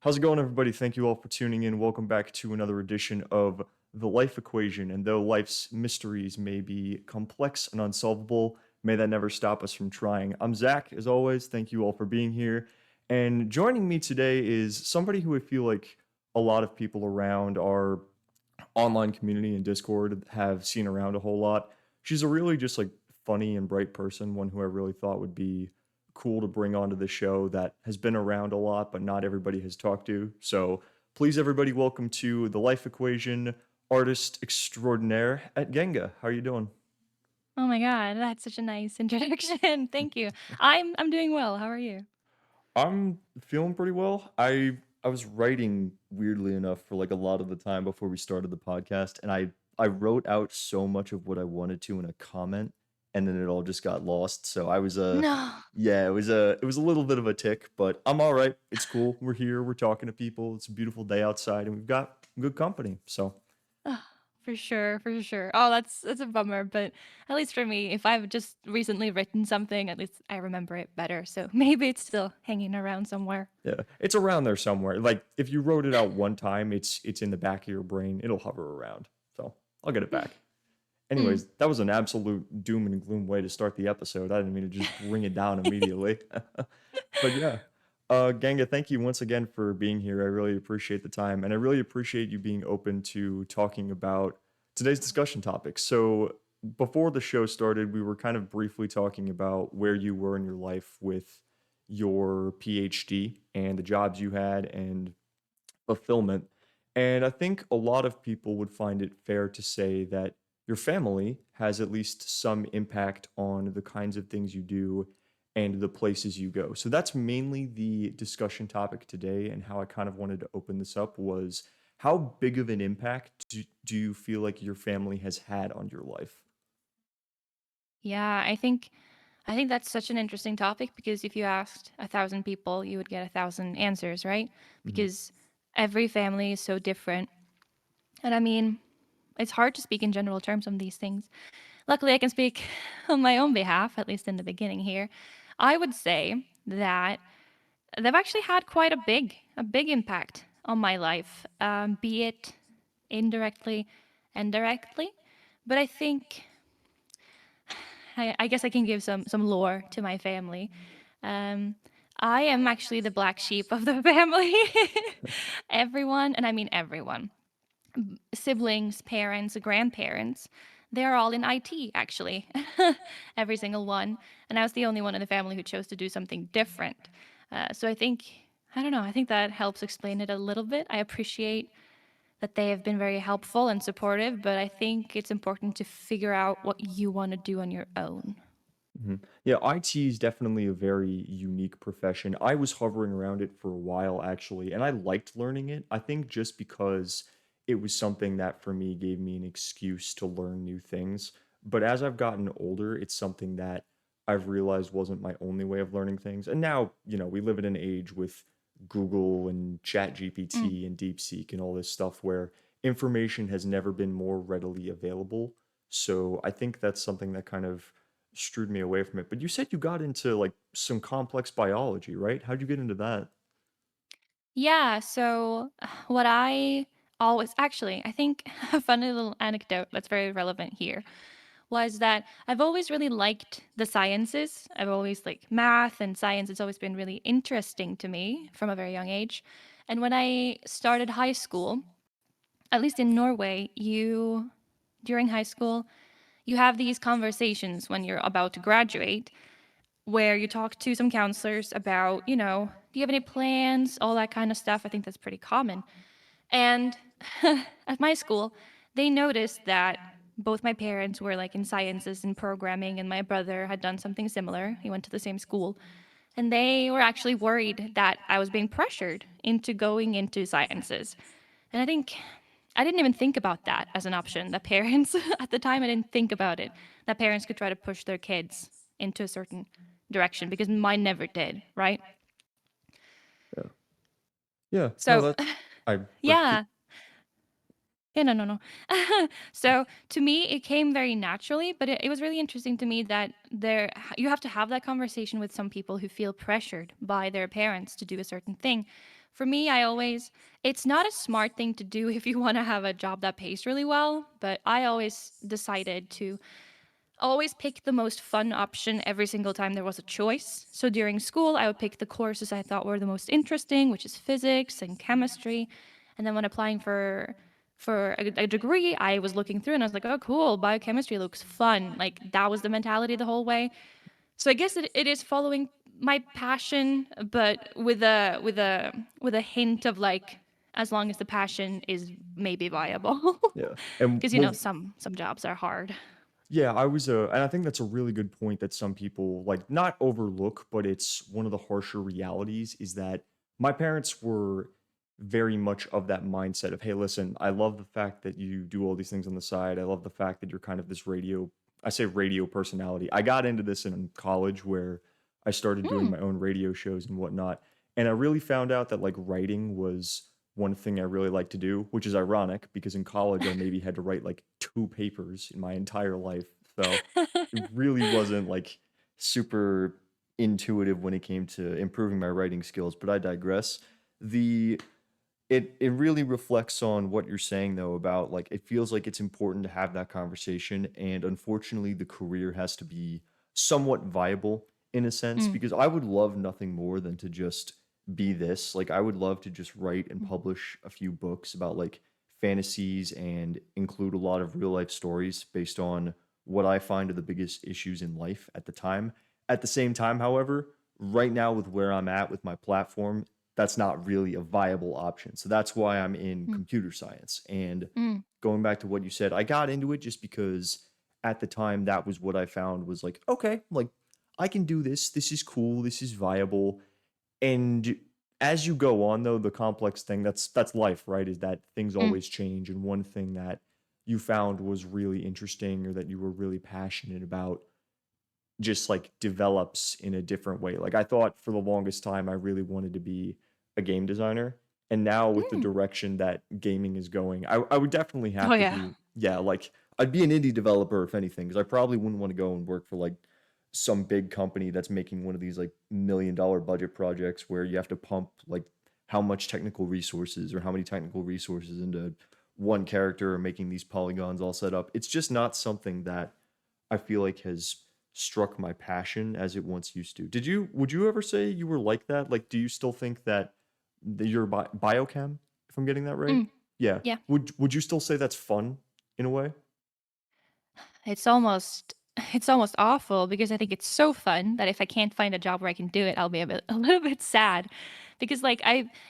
How's it going, everybody? Thank you all for tuning in. Welcome back to another edition of The Life Equation. And though life's mysteries may be complex and unsolvable, may that never stop us from trying. I'm Zach, as always. Thank you all for being here. And joining me today is somebody who I feel like a lot of people around our online community and Discord have seen around a whole lot. She's a really just like funny and bright person, one who I really thought would be cool to bring onto the show that has been around a lot, but not everybody has talked to. So please, everybody, welcome to the Life Equation artist extraordinaire ettgenga. How are you doing? Oh my God, that's such a nice introduction. Thank you. I'm doing well. How are you? I'm feeling pretty well. I was writing weirdly enough for like a lot of the time before we started the podcast, and I wrote out so much of what I wanted to in a comment, and then it all just got lost. So I was No. yeah, it was a little bit of a tick, but I'm all right. It's cool. We're here. We're talking to people. It's a beautiful day outside, and we've got good company. So Ugh, for sure, for sure. Oh, that's a bummer, but at least for me, if I've just recently written something, at least I remember it better. So maybe it's still hanging around somewhere. yeah, it's around there somewhere. Like if you wrote it out one time, it's in the back of your brain. It'll hover around. So I'll get it back. Mm. Anyways, that was an absolute doom and gloom way to start the episode. I didn't mean to just bring it down immediately. But yeah, Ganga, thank you once again for being here. I really appreciate the time, and I really appreciate you being open to talking about today's discussion topic. So before the show started, we were kind of briefly talking about where you were in your life with your PhD and the jobs you had and fulfillment. And I think a lot of people would find it fair to say that your family has at least some impact on the kinds of things you do and the places you go. So that's mainly the discussion topic today, and how I kind of wanted to open this up was how big of an impact do you feel like your family has had on your life? Yeah, I think that's such an interesting topic because if you asked 1,000 people, you would get 1,000 answers, right? Mhm. Because every family is so different. And I mean, it's hard to speak in general terms on these things. Luckily, I can speak on my own behalf, at least in the beginning here. I would say that they've actually had quite a big impact on my life, be it indirectly and directly. But I think I guess I can give some lore to my family. Um, I am actually the black sheep of the family. Everyone, and I mean everyone, siblings, parents, grandparents, they're all in IT actually. Every single one. And I was the only one in the family who chose to do something different. So I don't know, I think that helps explain it a little bit. I appreciate that they have been very helpful and supportive, but I think it's important to figure out what you want to do on your own. Mhm. Yeah, IT is definitely a very unique profession. I was hovering around it for a while actually, and I liked learning it. I think just because it was something that for me gave me an excuse to learn new things. But as I've gotten older, it's something that I've realized wasn't my only way of learning things. And now, we live in an age with Google and Mm. ChatGPT and DeepSeek and all this stuff where information has never been more readily available. So I think that's something that kind of strewed me away from it. But you said you got into like some complex biology, right? How'd you get into that? Yeah, so what I always actually, I think a funny little anecdote that's very relevant here was that I've always really liked the sciences. I've always like math and science. It's always been really interesting to me from a very young age. And when I started high school, at least in Norway, you during high school, you have these conversations when you're about to graduate where you talk to some counselors about, do you have any plans, all that kind of stuff. I think that's pretty common. And at my school, they noticed that both my parents were like in sciences and programming, and my brother had done something similar. He went to the same school. And they were actually worried that I was being pressured into going into sciences. And I think I didn't even think about that as an option. That parents, at the time, I didn't think about it. That parents could try to push their kids into a certain direction because mine never did, right? Yeah. Yeah. No, So, that's I or keep yeah. Yeah, no, no, no. So to me, it came very naturally, but it was really interesting to me that you have to have that conversation with some people who feel pressured by their parents to do a certain thing. For me, it's not a smart thing to do if you want to have a job that pays really well, but I always decided to always pick the most fun option every single time there was a choice. So during school, I would pick the courses I thought were the most interesting, which is physics and chemistry. And then when applying for a degree, I was looking through and I was like, oh, cool, biochemistry looks fun. Like that was the mentality the whole way. So I guess it is following my passion, but with a hint of like, as long as the passion is maybe viable, Yeah. And because well, some jobs are hard. yeah, and I think that's a really good point that some people like not overlook, but it's one of the harsher realities is that my parents were very much of that mindset of, hey, listen, I love the fact that you do all these things on the side. I love the fact that you're kind of this I say radio personality. I got into this in college where I started doing Mm, my own radio shows and whatnot. And I really found out that like writing was one thing I really like to do, which is ironic because in college I maybe had to write like 2 papers in my entire life. So it really wasn't like super intuitive when it came to improving my writing skills, but I digress. The it really reflects on what you're saying though about like it feels like it's important to have that conversation and unfortunately the career has to be somewhat viable in a sense mm, because I would love nothing more than to just be this. Like I would love to just write and mm, publish a few books about like fantasies and include a lot of real life stories based on what I find are the biggest issues in life at the time. At the same time, however, right now with where I'm at with my platform, that's not really a viable option. So that's why I'm in mm, computer science. And mm, going back to what you said, I got into it just because at the time that was what I found was like, okay, like I can do this. This is cool. This is viable. And as you go on though, the complex thing that's life, right? Is that things mm, always change. And one thing that you found was really interesting or that you were really passionate about just like develops in a different way. Like I thought for the longest time I really wanted to be a game designer. And now with the mm. direction that gaming is going, I would definitely Oh have to yeah. do yeah, like I'd be an indie developer if anything, because I probably wouldn't want to go and work for like some big company that's making one of these like $1 million budget projects where you have to pump like how much technical resources or how many technical resources into one character or making these polygons all set up. It's just not something that I feel like has struck my passion as it once used to. Would you ever say you were like that? Like, do you still think that you're biochem, if I'm getting that right? Mm, Yeah. yeah. Would you still say that's fun in a way? It's almost it's almost awful because I think it's so fun that if I can't find a job where I can do it, I'll be a little bit sad. Because like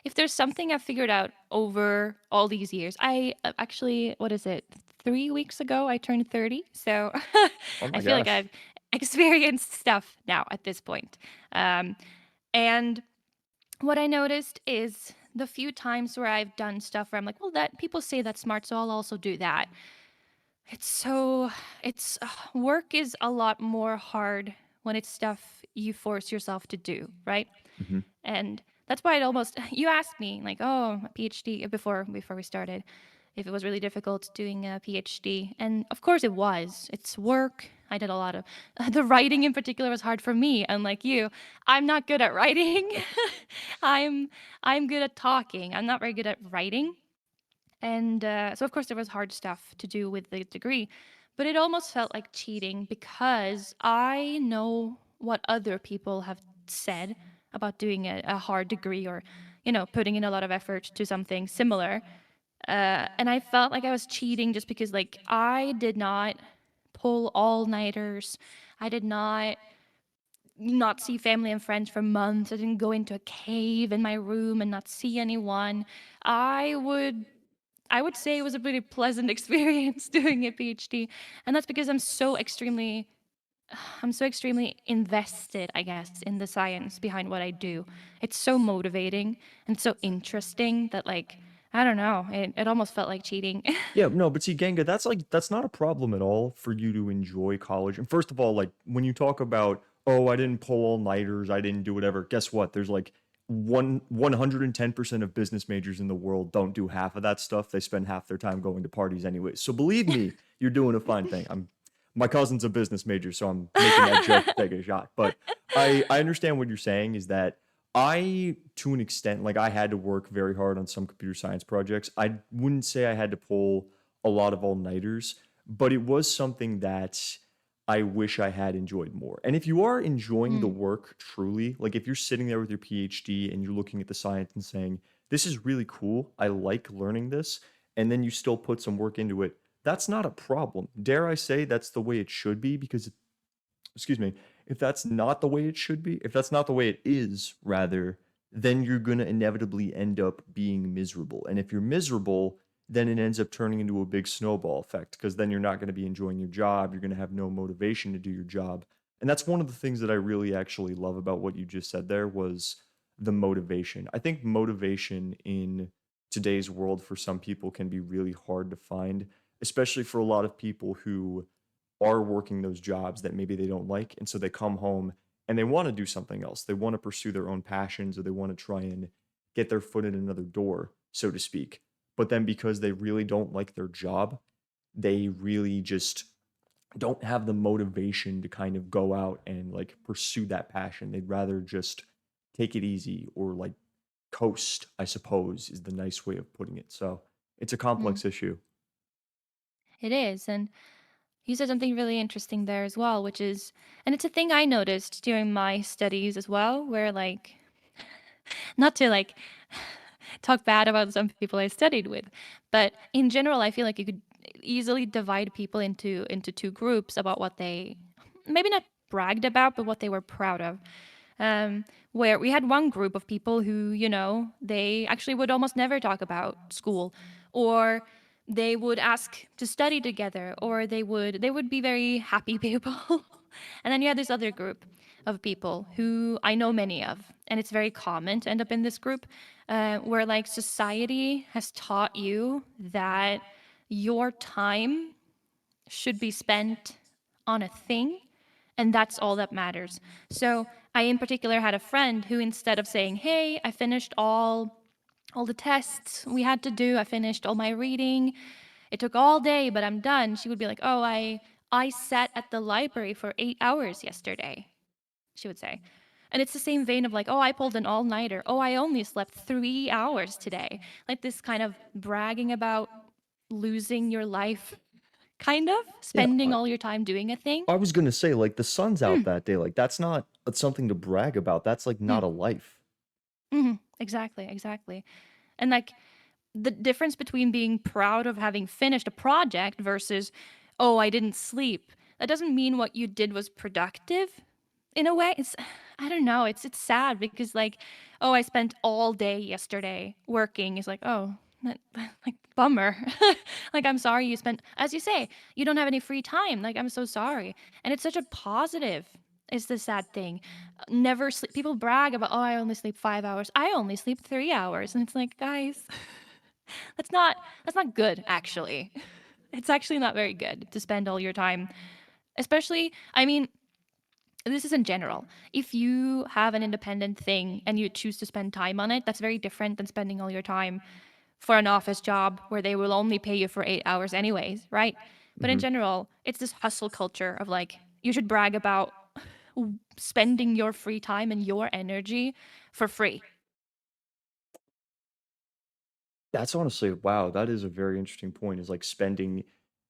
if there's something I've figured out over all these years, I actually, what is it? 3 weeks ago I turned 30. So Oh I my feel like gosh. I've experienced stuff now at this point. Um, and what I noticed is the few times where I've done stuff where I'm like, well, that people say that's smart, so I'll also do that. It's so it's work is a lot more hard when it's stuff you force yourself to do, right? Mhm. And that's why it almost you asked me like, "Oh, a PhD before we started, if it was really difficult doing a PhD." And of course it was. It's work. I did a lot of the writing in particular was hard for me, unlike you. I'm not good at writing. I'm I'm good at talking. I'm not very good at writing. And so, of course, there was hard stuff to do with the degree, but it almost felt like cheating because I know what other people have said about doing a hard degree or, putting in a lot of effort to something similar. And I felt like I was cheating just because, like, I did not pull all nighters. I did not see family and friends for months. I didn't go into a cave in my room and not see anyone. I would I would say it was a pretty pleasant experience doing a PhD, and that's because I'm so extremely invested, I guess, in the science behind what I do. It's so motivating and so interesting that like I don't know, it almost felt like cheating. Yeah, no, but see, Genga, that's not a problem at all for you to enjoy college. And first of all, like when you talk about, oh, I didn't pull all nighters, I didn't do whatever. Guess what? There's like 110% of business majors in the world don't do half of that stuff. They spend half their time going to parties anyway. So believe me, you're doing a fine thing. My cousin's a business major, so I'm making that joke to take a shot. But I understand what you're saying is that I, to an extent, like I had to work very hard on some computer science projects. I wouldn't say I had to pull a lot of all-nighters, but it was something that I wish I had enjoyed more. And if you are enjoying the Mm, work truly, like if you're sitting there with your PhD and you're looking at the science and saying, this is really cool, I like learning this, and then you still put some work into it, that's not a problem. Dare I say that's the way it should be because excuse me, if that's not the way it should be, if that's not the way it is, rather, then you're going to inevitably end up being miserable. And if you're miserable, then it ends up turning into a big snowball effect because then you're not going to be enjoying your job. You're going to have no motivation to do your job. And that's one of the things that I really actually love about what you just said there was the motivation. I think motivation in today's world for some people can be really hard to find, especially for a lot of people who are working those jobs that maybe they don't like. And so they come home and they want to do something else. They want to pursue their own passions or they want to try and get their foot in another door, so to speak. But then because they really don't like their job, they really just don't have the motivation to kind of go out and like pursue that passion. They'd rather just take it easy or like coast, I suppose, is the nice way of putting it. So it's a mm. complex issue. It is. And you said something really interesting there as well, which is, and it's a thing I noticed during my studies as well, where like, not to like talk bad about some people I studied with, but in general, I feel like you could easily divide people into two groups about what they maybe not bragged about, but what they were proud of. Where we had one group of people who, they actually would almost never talk about school, or they would ask to study together, or they would be very happy people. And then you had this other group of people who I know many of, and it's very common to end up in this group, where like society has taught you that your time should be spent on a thing, and that's all that matters. So I in particular had a friend who, instead of saying, hey, I finished all the tests we had to do, I finished all my reading, it took all day but I'm done, she would be like, oh, I sat at the library for 8 hours yesterday, she would say. And it's the same vein of like, oh, I pulled an all nighter. Oh, I only slept 3 hours today. Like this kind of bragging about losing your life, kind of Yeah, spending all your time doing a thing. I was gonna say, like, the sun's out Mm, that day, like, that's not something to brag about, that's, like, mm, not a life. exactly, exactly. And like the difference between being proud of having finished a project versus, oh, I didn't sleep. That doesn't mean what you did was productive in a way. It's, I don't know, it's sad because like, oh, I spent all day yesterday working. It's like, oh, that, like bummer. Like I'm sorry you spent, as you say, you don't have any free time. Like I'm so sorry. And it's such a positive. Is the sad thing. Never sleep. People brag about, oh, I only sleep 5 hours. I only sleep 3 hours. And it's like, guys, that's not that's not good actually. It's actually not very good to spend all your time, especially, I mean, this is in general. If you have an independent thing and you choose to spend time on it, that's very different than spending all your time for an office job where they will only pay you for 8 hours anyways, right? But in Mhm. general, it's this hustle culture of like you should brag about spending your free time and your energy for free. That's honestly wow, that is a very interesting point, is, like, spending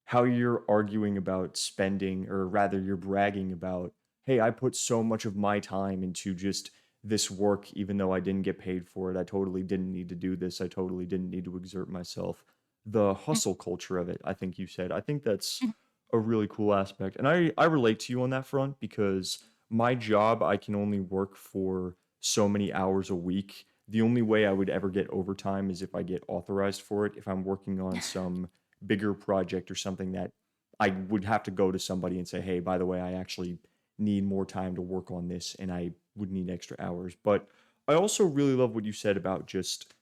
how you're arguing about spending or rather you're bragging about, "Hey, I put so much of my time into just this work even though I didn't get paid for it. I totally didn't need to do this. I totally didn't need to exert myself." The Mm, hustle culture of it, I think you said. I think that's mm, a really cool aspect, and I relate to you on that front because my job, I can only work for so many hours a week. The only way I would ever get overtime is if I get authorized for it. If I'm working on some bigger project or something that I would have to go to somebody and say, "Hey, by the way, I actually need more time to work on this and I would need extra hours." But I also really love what you said about just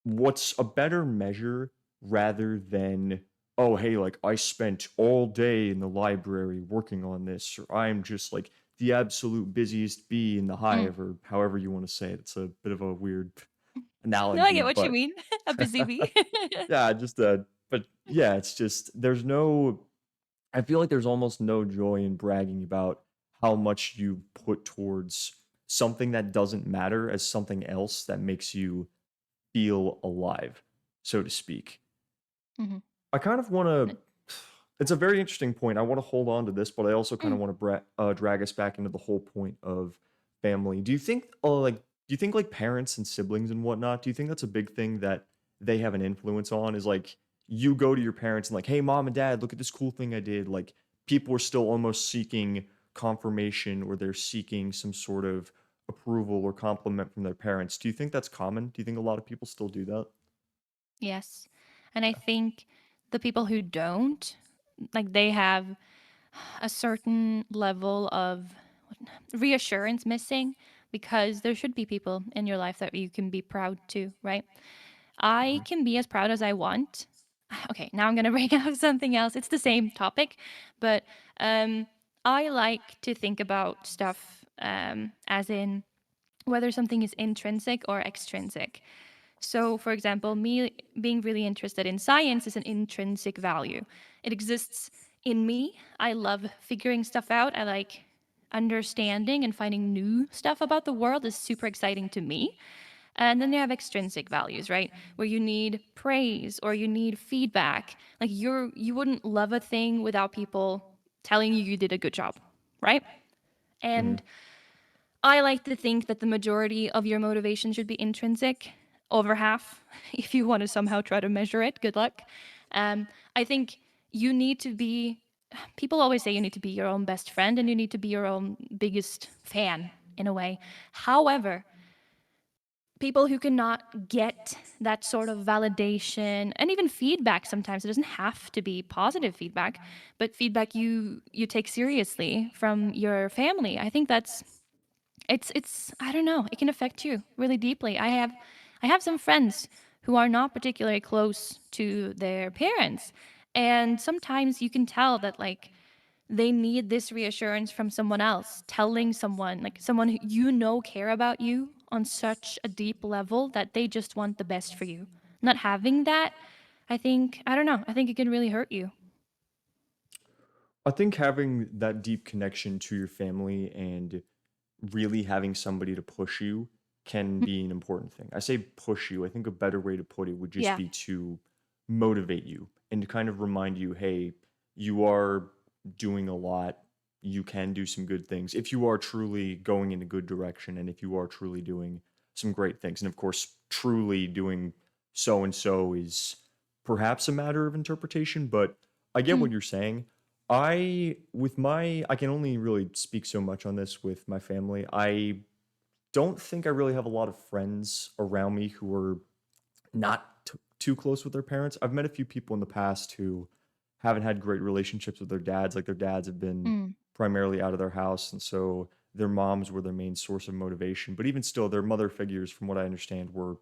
what's a better measure rather than, oh, hey, like I spent all day in the library working on this, or I'm just like the absolute busiest bee in the mm. hive, or however you want to say it. It's a bit of a weird No, I analogy, get what you but mean. A busy bee. yeah, just but yeah, it's just there's no, I feel like there's almost no joy in bragging about how much you put towards something that doesn't matter as something else that makes you feel alive, so to speak. Mhm. I kind of want N to. It's a very interesting point. I want to hold on to this, but I also kind mm, of want to drag us back into the whole point of family. Do you think, like, do you think like parents and siblings and whatnot? Do you think that's a big thing that they have an influence on? Is like you go to your parents and like, hey, mom and dad, look at this cool thing I did. Like people are still almost seeking confirmation or they're seeking some sort of approval or compliment from their parents. Do you think that's common? Do you think a lot of people still do that? yes. And I think the people who don't, like, they have a certain level of reassurance missing because there should be people in your life that you can be proud to, right? I can be as proud as I want. Okay, now I'm going to bring up something else. It's the same topic, but um, I like to think about stuff as in whether something is intrinsic or extrinsic. So, for example, me being really interested in science is an intrinsic value. It exists in me. I love figuring stuff out. I like understanding and finding new stuff about the world is super exciting to me. And then you have extrinsic values, right? Where you need praise or you need feedback. Like you wouldn't love a thing without people telling you you did a good job, right? Hmm. And I like to think that the majority of your motivation should be intrinsic, over half. If you want to somehow try to measure it, good luck. I think you need to be, people always say you need to be your own best friend and you need to be your own biggest fan in a way. However, people who cannot get that sort of validation and even feedback, sometimes it doesn't have to be positive feedback, but feedback you take seriously from your family, I think that's, it's I don't know, it can affect you really deeply. I have some friends who are not particularly close to their parents, and sometimes you can tell that, like, they need this reassurance from someone else, telling someone, like someone who you know care about you on such a deep level that they just want the best for you. Not having that, I think, I don't know, I think it can really hurt you. I think having that deep connection to your family and really having somebody to push you can Mm, be an important thing. I say push you. I think a better way to put it would just yeah. be to motivate you and to kind of remind you, hey, you are doing a lot. You can do some good things if you are truly going in a good direction and if you are truly doing some great things. And of course, truly doing so and so is perhaps a matter of interpretation, but I get Mm, what you're saying. I can only really speak so much on this with my family. I don't think I really have a lot of friends around me who are not too close with their parents. I've met a few people in the past who haven't had great relationships with their dads. Like their dads have been mm, primarily out of their house, and so their moms were their main source of motivation. But even still, their mother figures, from what I understand, were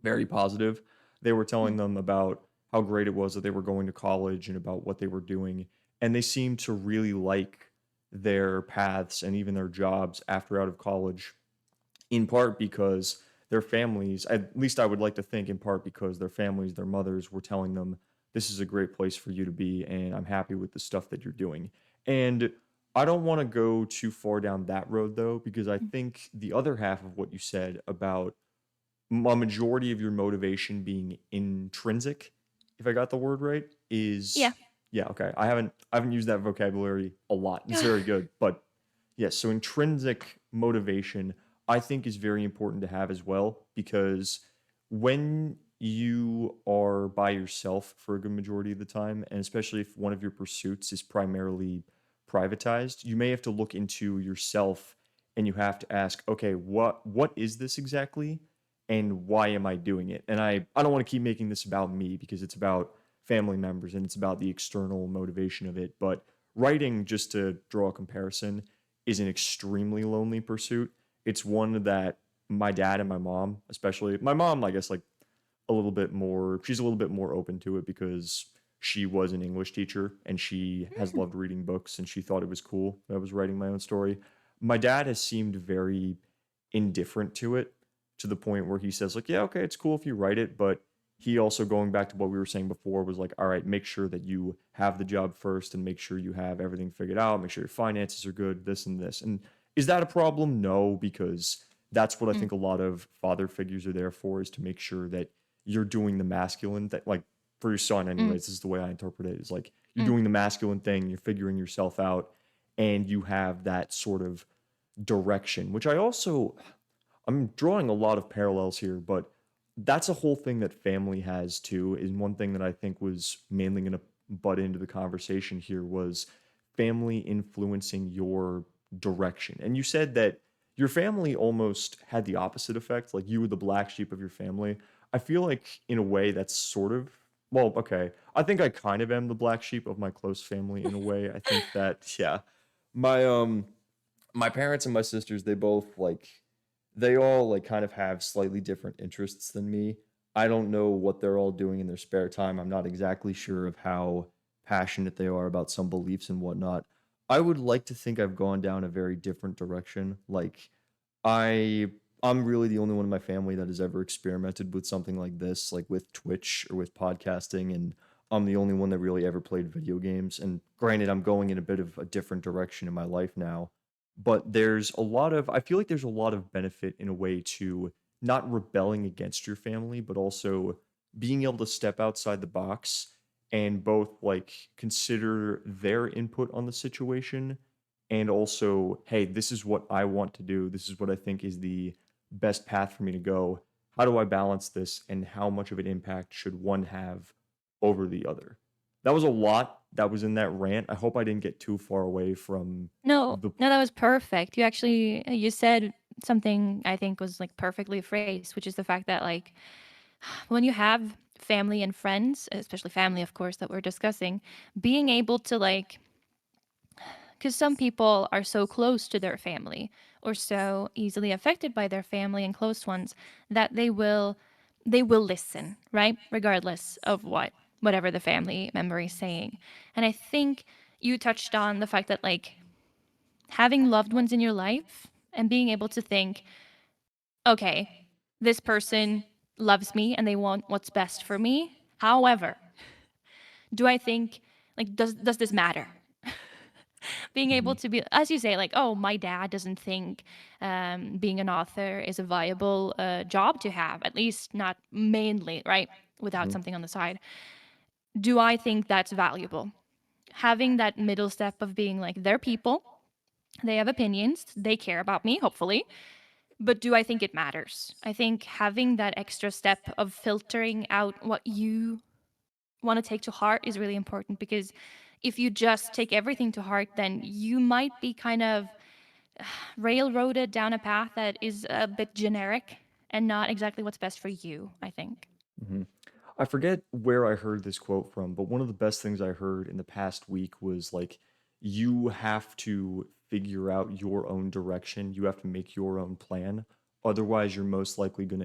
very positive. They were telling mm, them about how great it was that they were going to college and about what they were doing. And they seemed to really like their paths and even their jobs after out of college, in part because their families, at least I would like to think, in part because their families, their mothers were telling them, this is a great place for you to be, and I'm happy with the stuff that you're doing. And I don't want to go too far down that road, though, because I mm. think the other half of what you said about a majority of your motivation being intrinsic, if I got the word right, Yeah. is yeah, okay. I haven't used that vocabulary a lot. It's very good, but yes, so intrinsic motivation I think is very important to have as well because when you are by yourself for a good majority of the time, and especially if one of your pursuits is primarily privatized, you may have to look into yourself and you have to ask, okay, what is this exactly? And why am I doing it? And I don't want to keep making this about me because it's about family members and it's about the external motivation of it. But writing, just to draw a comparison, is an extremely lonely pursuit. It's one that my dad and my mom, especially my mom, I guess like a little bit more, she's a little bit more open to it because she was an English teacher and she has Mm, loved reading books and she thought it was cool that I was writing my own story. My dad has seemed very indifferent to it to the point where he says like, yeah, okay, it's cool if you write it, but he also, going back to what we were saying before, was like, all right, make sure that you have the job first and make sure you have everything figured out, make sure your finances are good, this and this. And Is that a problem? No, because that's what I Mm, think a lot of father figures are there for, is to make sure that you're doing the masculine that, like, for your son mm, anyways, this is the way I interpret it, is like you're mm. doing the masculine thing, you're figuring yourself out, and you have that sort of direction, which I'm drawing a lot of parallels here, but that's a whole thing that family has too. Is one thing that I think was mainly going to butt into the conversation here was family influencing your direction. And you said that your family almost had the opposite effect, like you were the black sheep of your family. I feel like in a way that's sort of, well, okay. I think I kind of am the black sheep of my close family in a way. I think that, yeah, my my parents and my sisters, they all like kind of have slightly different interests than me. I don't know what they're all doing in their spare time. I'm not exactly sure of how passionate they are about some beliefs and whatnot. I would like to think I've gone down a very different direction. Like I I'm really the only one in my family that has ever experimented with something like this, like with Twitch or with podcasting, and I'm the only one that really ever played video games. And granted, I'm going in a bit of a different direction in my life now, but I feel like there's a lot of benefit in a way to not rebelling against your family, but also being able to step outside the box and both like consider their input on the situation, and also, hey, this is what I want to do. This is what I think is the best path for me to go. How do I balance this, and how much of an impact should one have over the other? That was a lot that was in that rant. I hope I didn't get too far away from No, the. no, that was perfect. You actually you said something I think was like perfectly phrased, which is the fact that like when you have family and friends, especially family, of course, that we're discussing, being able to like, because some people are so close to their family or so easily affected by their family and close ones that they will listen, right? Regardless of whatever the family member is saying. And I think you touched on the fact that like having loved ones in your life and being able to think, okay, this person loves me and they want what's best for me. However, do I think like does this matter? Being able Mhm, to be, as you say, like, oh, my dad doesn't think being an author is a viable job to have, at least not mainly, right? Without mhm, something on the side. Do I think that's valuable? Having that middle step of being like, they're people, they have opinions, they care about me, hopefully. But do I think it matters? I think having that extra step of filtering out what you want to take to heart is really important because if you just take everything to heart, then you might be kind of railroaded down a path that is a bit generic and not exactly what's best for you, I think. mhm. I forget where I heard this quote from, but one of the best things I heard in the past week was like, you have to figure out your own direction. You have to make your own plan. Otherwise, you're most likely going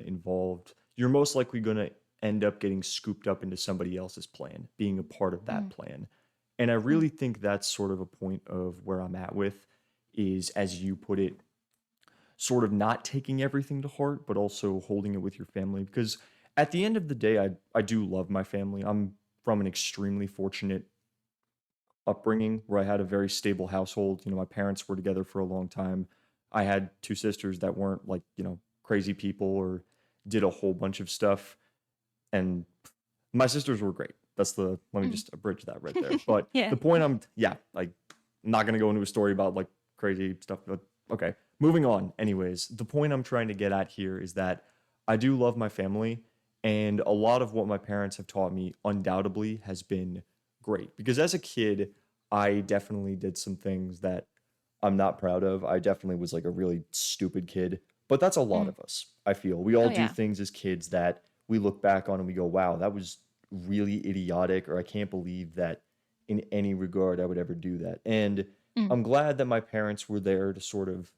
to end up getting scooped up into somebody else's plan, being a part of that Mm, plan. And I mm, really think that's sort of a point of where I'm at with, is, as you put it, sort of not taking everything to heart, but also holding it with your family. Because at the end of the day, I do love my family. I'm from an extremely fortunate upbringing where I had a very stable household. My parents were together for a long time. I had two sisters that weren't like, crazy people or did a whole bunch of stuff. And my sisters were great. Let me mm. just abridge that right there. But Yeah. the point yeah, like, I'm not going to go into a story about like crazy stuff, but okay. Moving on. Anyways, the point I'm trying to get at here is that I do love my family, and a lot of what my parents have taught me undoubtedly has been great. Because as a kid, I definitely did some things that I'm not proud of. I definitely was like a really stupid kid, but that's a lot Mm. of us. I feel we all Oh, do yeah. things as kids that we look back on and we go, wow, that was really idiotic, or I can't believe that in any regard I would ever do that. And Mm. I'm glad that my parents were there to sort of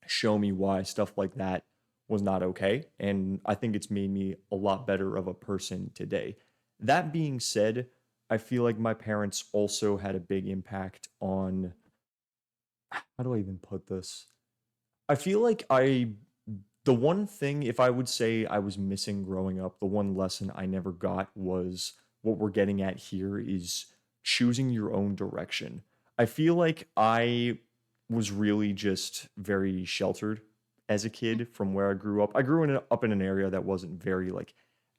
show me why stuff like that was not okay. And I think it's made me a lot better of a person today. That being said, I feel like my parents also had a big impact on, how do I even put this? I feel like the one thing, if I would say I was missing growing up, the one lesson I never got was what we're getting at here, is choosing your own direction. I feel like was really just very sheltered as a Mm. kid from where I grew up. I grew up in an area that wasn't very like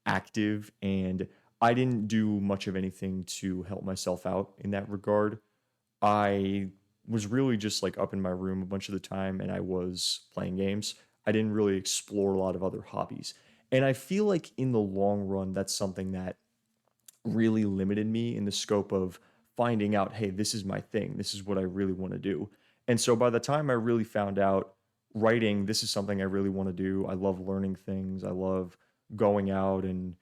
active, and I didn't do much of anything to help myself out in that regard. I was really just like up in my room a bunch of the time and I was playing games. I didn't really explore a lot of other hobbies. And I feel like in the long run, that's something that really limited me in the scope of finding out, hey, this is my thing. This is what I really want to do. And so by the time I really found out writing, this is something I really want to do. I love learning things. I love going out and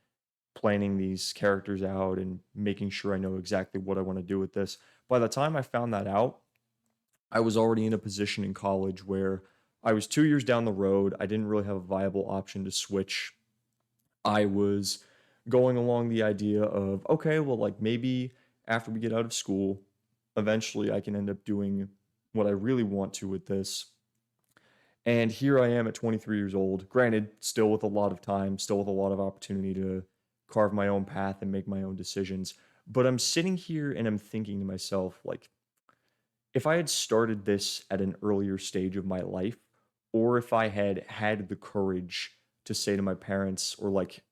planning these characters out and making sure I know exactly what I want to do with this. By the time I found that out, I was already in a position in college where I was 2 years down the road. I didn't really have a viable option to switch. I was going along the idea of, okay, well, like maybe after we get out of school, eventually I can end up doing what I really want to with this. And here I am at 23 years old, granted, still with a lot of time, still with a lot of opportunity to carve my own path and make my own decisions. But I'm sitting here and I'm thinking to myself, like, if I had started this at an earlier stage of my life, or if I had had the courage to say to my parents, or like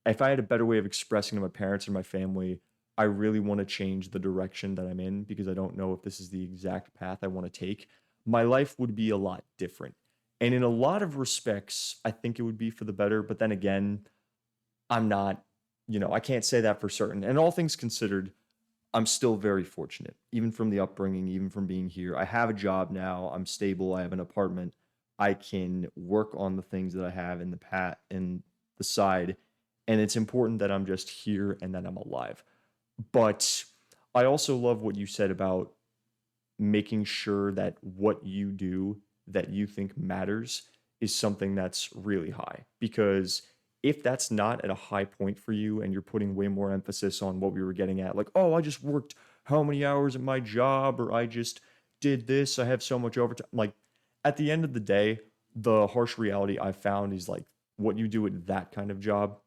if I had a better way of expressing to my parents or my family, I really want to change the direction that I'm in because I don't know if this is the exact path I want to take, my life would be a lot different. And in a lot of respects, I think it would be for the better. But then again, I'm not, I can't say that for certain. And all things considered, I'm still very fortunate, even from the upbringing, even from being here. I have a job now. I'm stable. I have an apartment. I can work on the things that I have in the side, and it's important that I'm just here and that I'm alive. But I also love what you said about making sure that what you do that you think matters is something that's really high. Because if that's not at a high point for you and you're putting way more emphasis on what we were getting at, like, oh, I just worked how many hours at my job, or I just did this, I have so much overtime. Like, at the end of the day, the harsh reality I've found is like what you do at that kind of job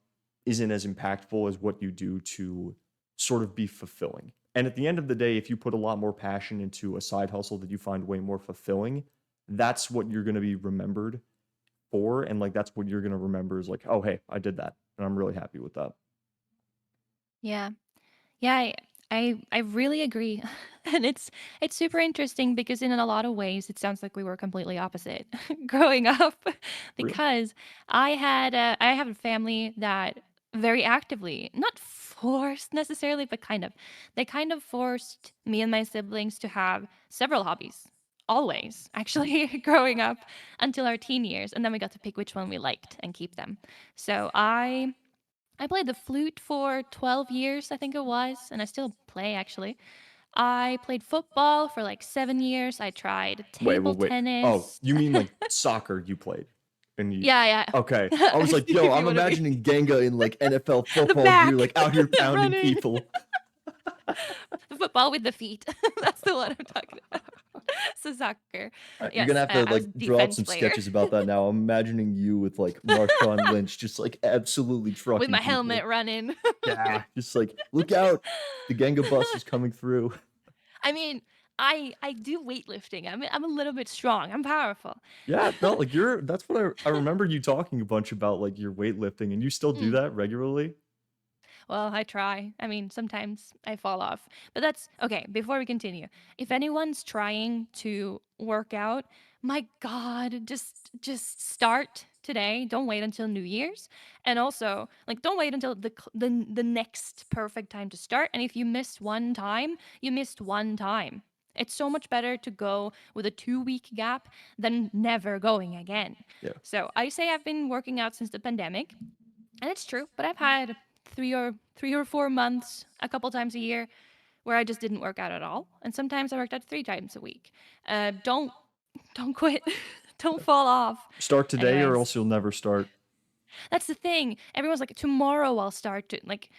isn't as impactful as what you do to sort of be fulfilling. And at the end of the day, if you put a lot more passion into a side hustle that you find way more fulfilling, that's what you're going to be remembered for. And like, that's what you're going to remember is like, oh, hey, I did that. And I'm really happy with that. Yeah. Yeah, I really agree. And it's super interesting because in a lot of ways it sounds like we were completely opposite growing up Really? because I have a family that very actively, not forced necessarily, but they kind of forced me and my siblings to have several hobbies. Always, actually, growing up until our teen years, and then we got to pick which one we liked and keep them. So I played the flute for 12 years, I think it was, and I still play actually. I played football for like 7 years. I tried Wait, table wait, wait. Oh, tennis. you mean like soccer you played? And you, Yeah, yeah. okay. I was I like, see yo, if you I'm want to be imagining Genga in like NFL the football gear, like back, out here pounding running, people. the football with the feet. That's the one I'm talking about. So soccer. You're gonna Yes, have to I like was a draw up defense some player sketches about that now. I'm imagining you with like Marshawn Lynch just like absolutely with trucking my people. helmet running. Yeah, just like look out, the Genga bus is coming through. I mean, I do weightlifting. I'm a little bit strong. I'm powerful. Yeah, no, like you're that's what I remember you talking a bunch about like your weightlifting, and you still do Mm. that regularly? Well, I try. I mean, sometimes I fall off. But that's okay. Before we continue, if anyone's trying to work out, my God, just start today. Don't wait until New Year's. And also, like, don't wait until the next perfect time to start. And if you missed one time, you missed one time. It's so much better to go with a 2 week gap than never going again. Yeah. So I say I've been working out since the pandemic, and it's true, but I've had 3 or 4 months a couple times a year where I just didn't work out at all, and sometimes I worked out 3 times a week. Don't quit. Don't fall off. Start today or Anyways, else you'll never start. that's the thing. Everyone's like, tomorrow I'll start to like.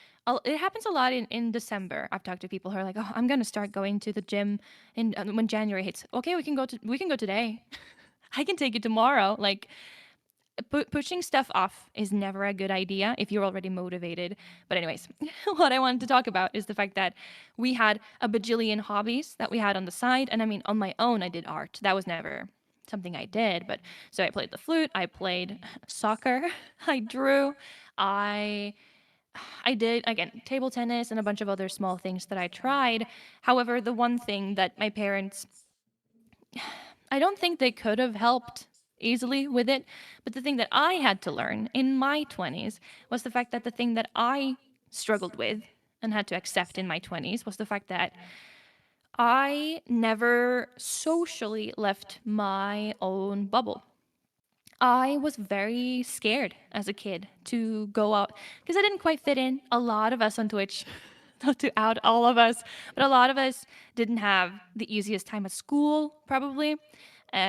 It happens a lot in December. I've talked to people who are like, "Oh, I'm gonna start going to the gym in when January hits." Okay, we can go today. I can take it tomorrow. Like, Pushing stuff off is never a good idea if you're already motivated. But, anyways, what I wanted to talk about is the fact that we had a bajillion hobbies that we had on the side. And I mean, on my own, I did art. That was never something I did. But so I played the flute, I played soccer, I drew, I. I did again table tennis and a bunch of other small things that I tried. However, the one thing that my parents, I don't think they could have helped easily with it. But the thing that I had to learn in my 20s was the fact that the thing that I struggled with and had to accept in my 20s was the fact that I never socially left my own bubble. I was very scared as a kid to go out because I didn't quite fit in. A lot of us on Twitch, not to out all of us, but a lot of us didn't have the easiest time at school, probably,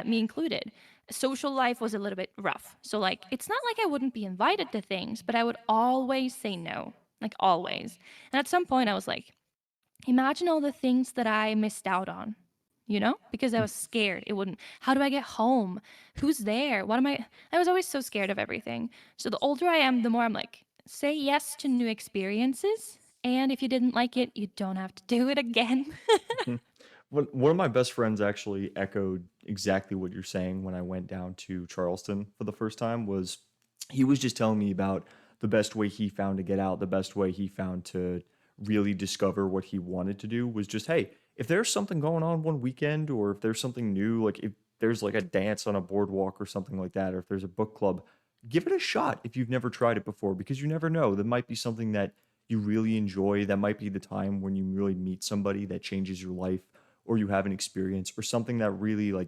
me included. Social life was a little bit rough. So, like, it's not like I wouldn't be invited to things, but I would always say no, like, always. And at some point, I was like, imagine all the things that I missed out on, because I was scared. It wouldn't, how do I get home? Who's there? What am I was always so scared of everything. So the older I am, the more I'm like, say yes to new experiences. And if you didn't like it, you don't have to do it again. One of my best friends actually echoed exactly what you're saying when I went down to Charleston for the first time. Was he was just telling me about the best way he found to get out, the best way he found to really discover what he wanted to do was just, hey, if there's something going on one weekend, or if there's something new, like if there's like a dance on a boardwalk or something like that, or if there's a book club, give it a shot if you've never tried it before, because you never know. There might be something that you really enjoy. That might be the time when you really meet somebody that changes your life, or you have an experience, or something that really like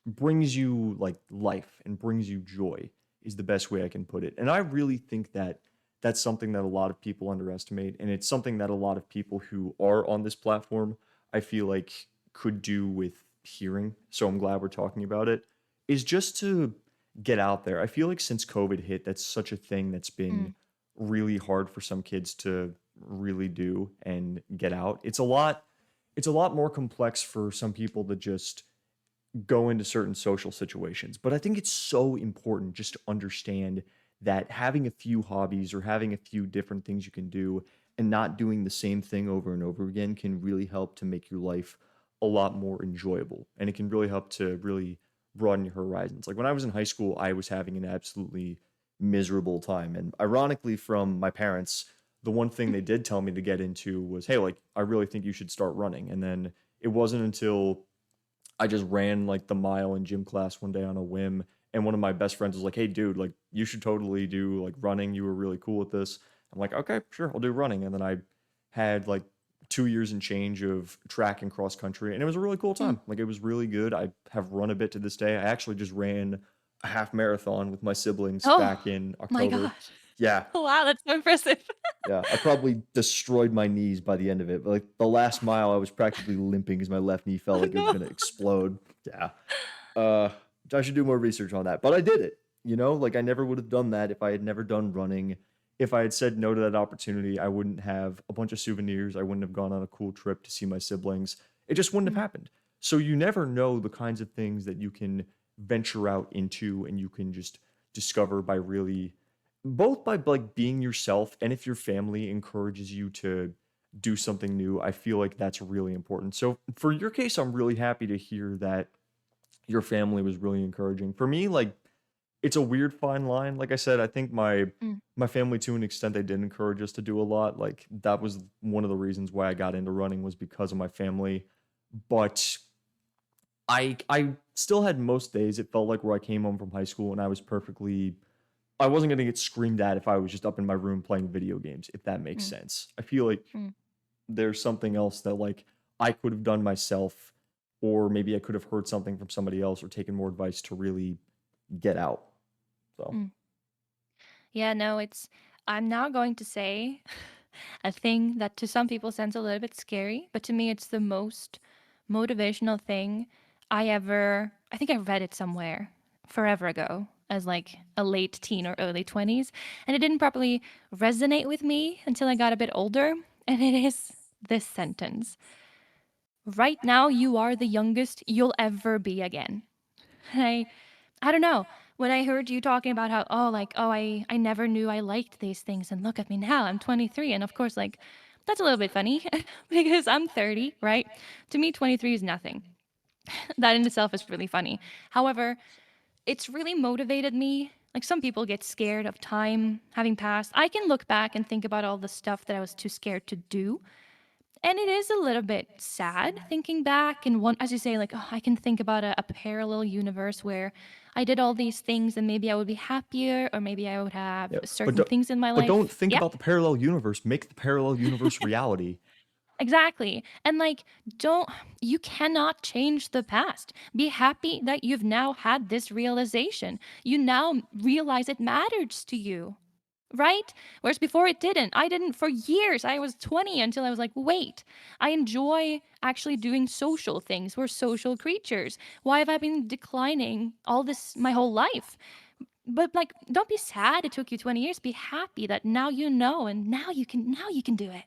brings you like life and brings you joy, is the best way I can put it. And I really think that that's something that a lot of people underestimate, and it's something that a lot of people who are on this platform, I feel like, could do with hearing. So I'm glad we're talking about it. Is just to get out there. I feel like since COVID hit, that's such a thing that's been Mm, really hard for some kids to really do and get out. It's a lot more complex for some people to just go into certain social situations. But I think it's so important just to understand that having a few hobbies or having a few different things you can do and not doing the same thing over and over again can really help to make your life a lot more enjoyable. And it can really help to really broaden your horizons. Like when I was in high school, I was having an absolutely miserable time. And ironically, from my parents, the one thing they did tell me to get into was, hey, like, I really think you should start running. And then it wasn't until I just ran like the mile in gym class one day on a whim. And one of my best friends was like, hey, dude, like, you should totally do like running. You were really cool with this. I'm like, okay, sure, I'll do running. And then I had like 2 years and change of track and cross country. And it was a really cool mm. time. Like, it was really good. I have run a bit to this day. I actually just ran a half marathon with my siblings Oh back in my October. gosh. Yeah, Wow, that's so impressive. yeah, I probably destroyed my knees by the end of it. But like the last mile, I was practically limping because my left knee felt Oh like it was no. gonna explode. Yeah. Uh, I should do more research on that, but I did it. Like I never would have done that if I had never done running. If I had said no to that opportunity, I wouldn't have a bunch of souvenirs. I wouldn't have gone on a cool trip to see my siblings. It just wouldn't have Mm, happened. So you never know the kinds of things that you can venture out into and you can just discover by really both by like being yourself, and if your family encourages you to do something new, I feel like that's really important. So for your case, I'm really happy to hear that your family was really encouraging. For me, like, it's a weird fine line. Like I said, I think mm, my family, to an extent, they did encourage us to do a lot. Like that was one of the reasons why I got into running, was because of my family. But I still had most days, it felt like, where I came home from high school and I wasn't gonna get screamed at if I was just up in my room playing video games, if that makes mm, sense. I feel like mm. there's something else that, like, I could have done myself, or maybe I could have heard something from somebody else or taken more advice to really get out. So, Mm. Yeah, no, I'm now going to say a thing that to some people sounds a little bit scary, but to me, it's the most motivational thing I think I read it somewhere forever ago as like a late teen or early 20s, and it didn't properly resonate with me until I got a bit older. And it is this sentence: right now, you are the youngest you'll ever be again. And I don't know. when I heard you talking about how, oh, like, oh, I never knew I liked these things, and look at me now, I'm 23, and of course, like, that's a little bit funny because I'm 30, right? To me, 23 is nothing. That in itself is really funny. However, it's really motivated me. Like some people get scared of time having passed. I can look back and think about all the stuff that I was too scared to do. And it is a little bit sad thinking back and one, as you say, like, oh, I can think about a parallel universe where I did all these things and maybe I would be happier or maybe I would have Yeah, but certain don't things in my but don't life. think Yeah, about the parallel universe. Make the parallel universe reality. exactly. And like, don't, you cannot change the past. Be happy that you've now had this realization. You now realize it matters to you, right? Whereas before it didn't. I didn't for years. I was 20 until I was like, wait, I enjoy actually doing social things. We're social creatures. Why have I been declining all this my whole life? But like, don't be sad it took you 20 years. Be happy that now you know and now you can do it.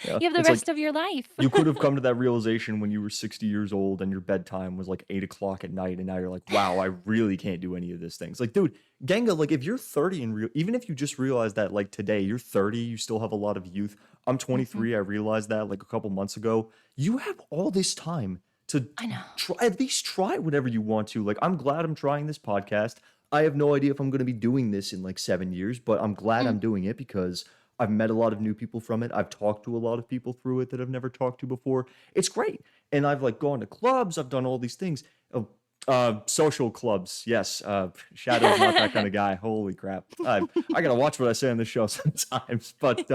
Yeah, You have the it's like rest of your life. you could have come to that realization when you were 60 years old and your bedtime was like 8 o'clock at night, and now you're like, wow, I really can't do any of these things. Like, dude, Genga, like if you're 30 and even if you just realize that like today you're 30, you still have a lot of youth. I'm Mhm. 23. I realized that like a couple months ago. You have all this time to I know. try at least try whatever you want to. Like, I'm glad I'm trying this podcast. I have no idea if I'm going to be doing this in like 7 years, but I'm glad Mm. I'm doing it because I've met a lot of new people from it. I've talked to a lot of people through it that I've never talked to before. It's great. And I've like gone to clubs. I've done all these things. Oh, social clubs. Yes. Shadow's not that kind of guy. Holy crap. I got to watch what I say on this show sometimes. But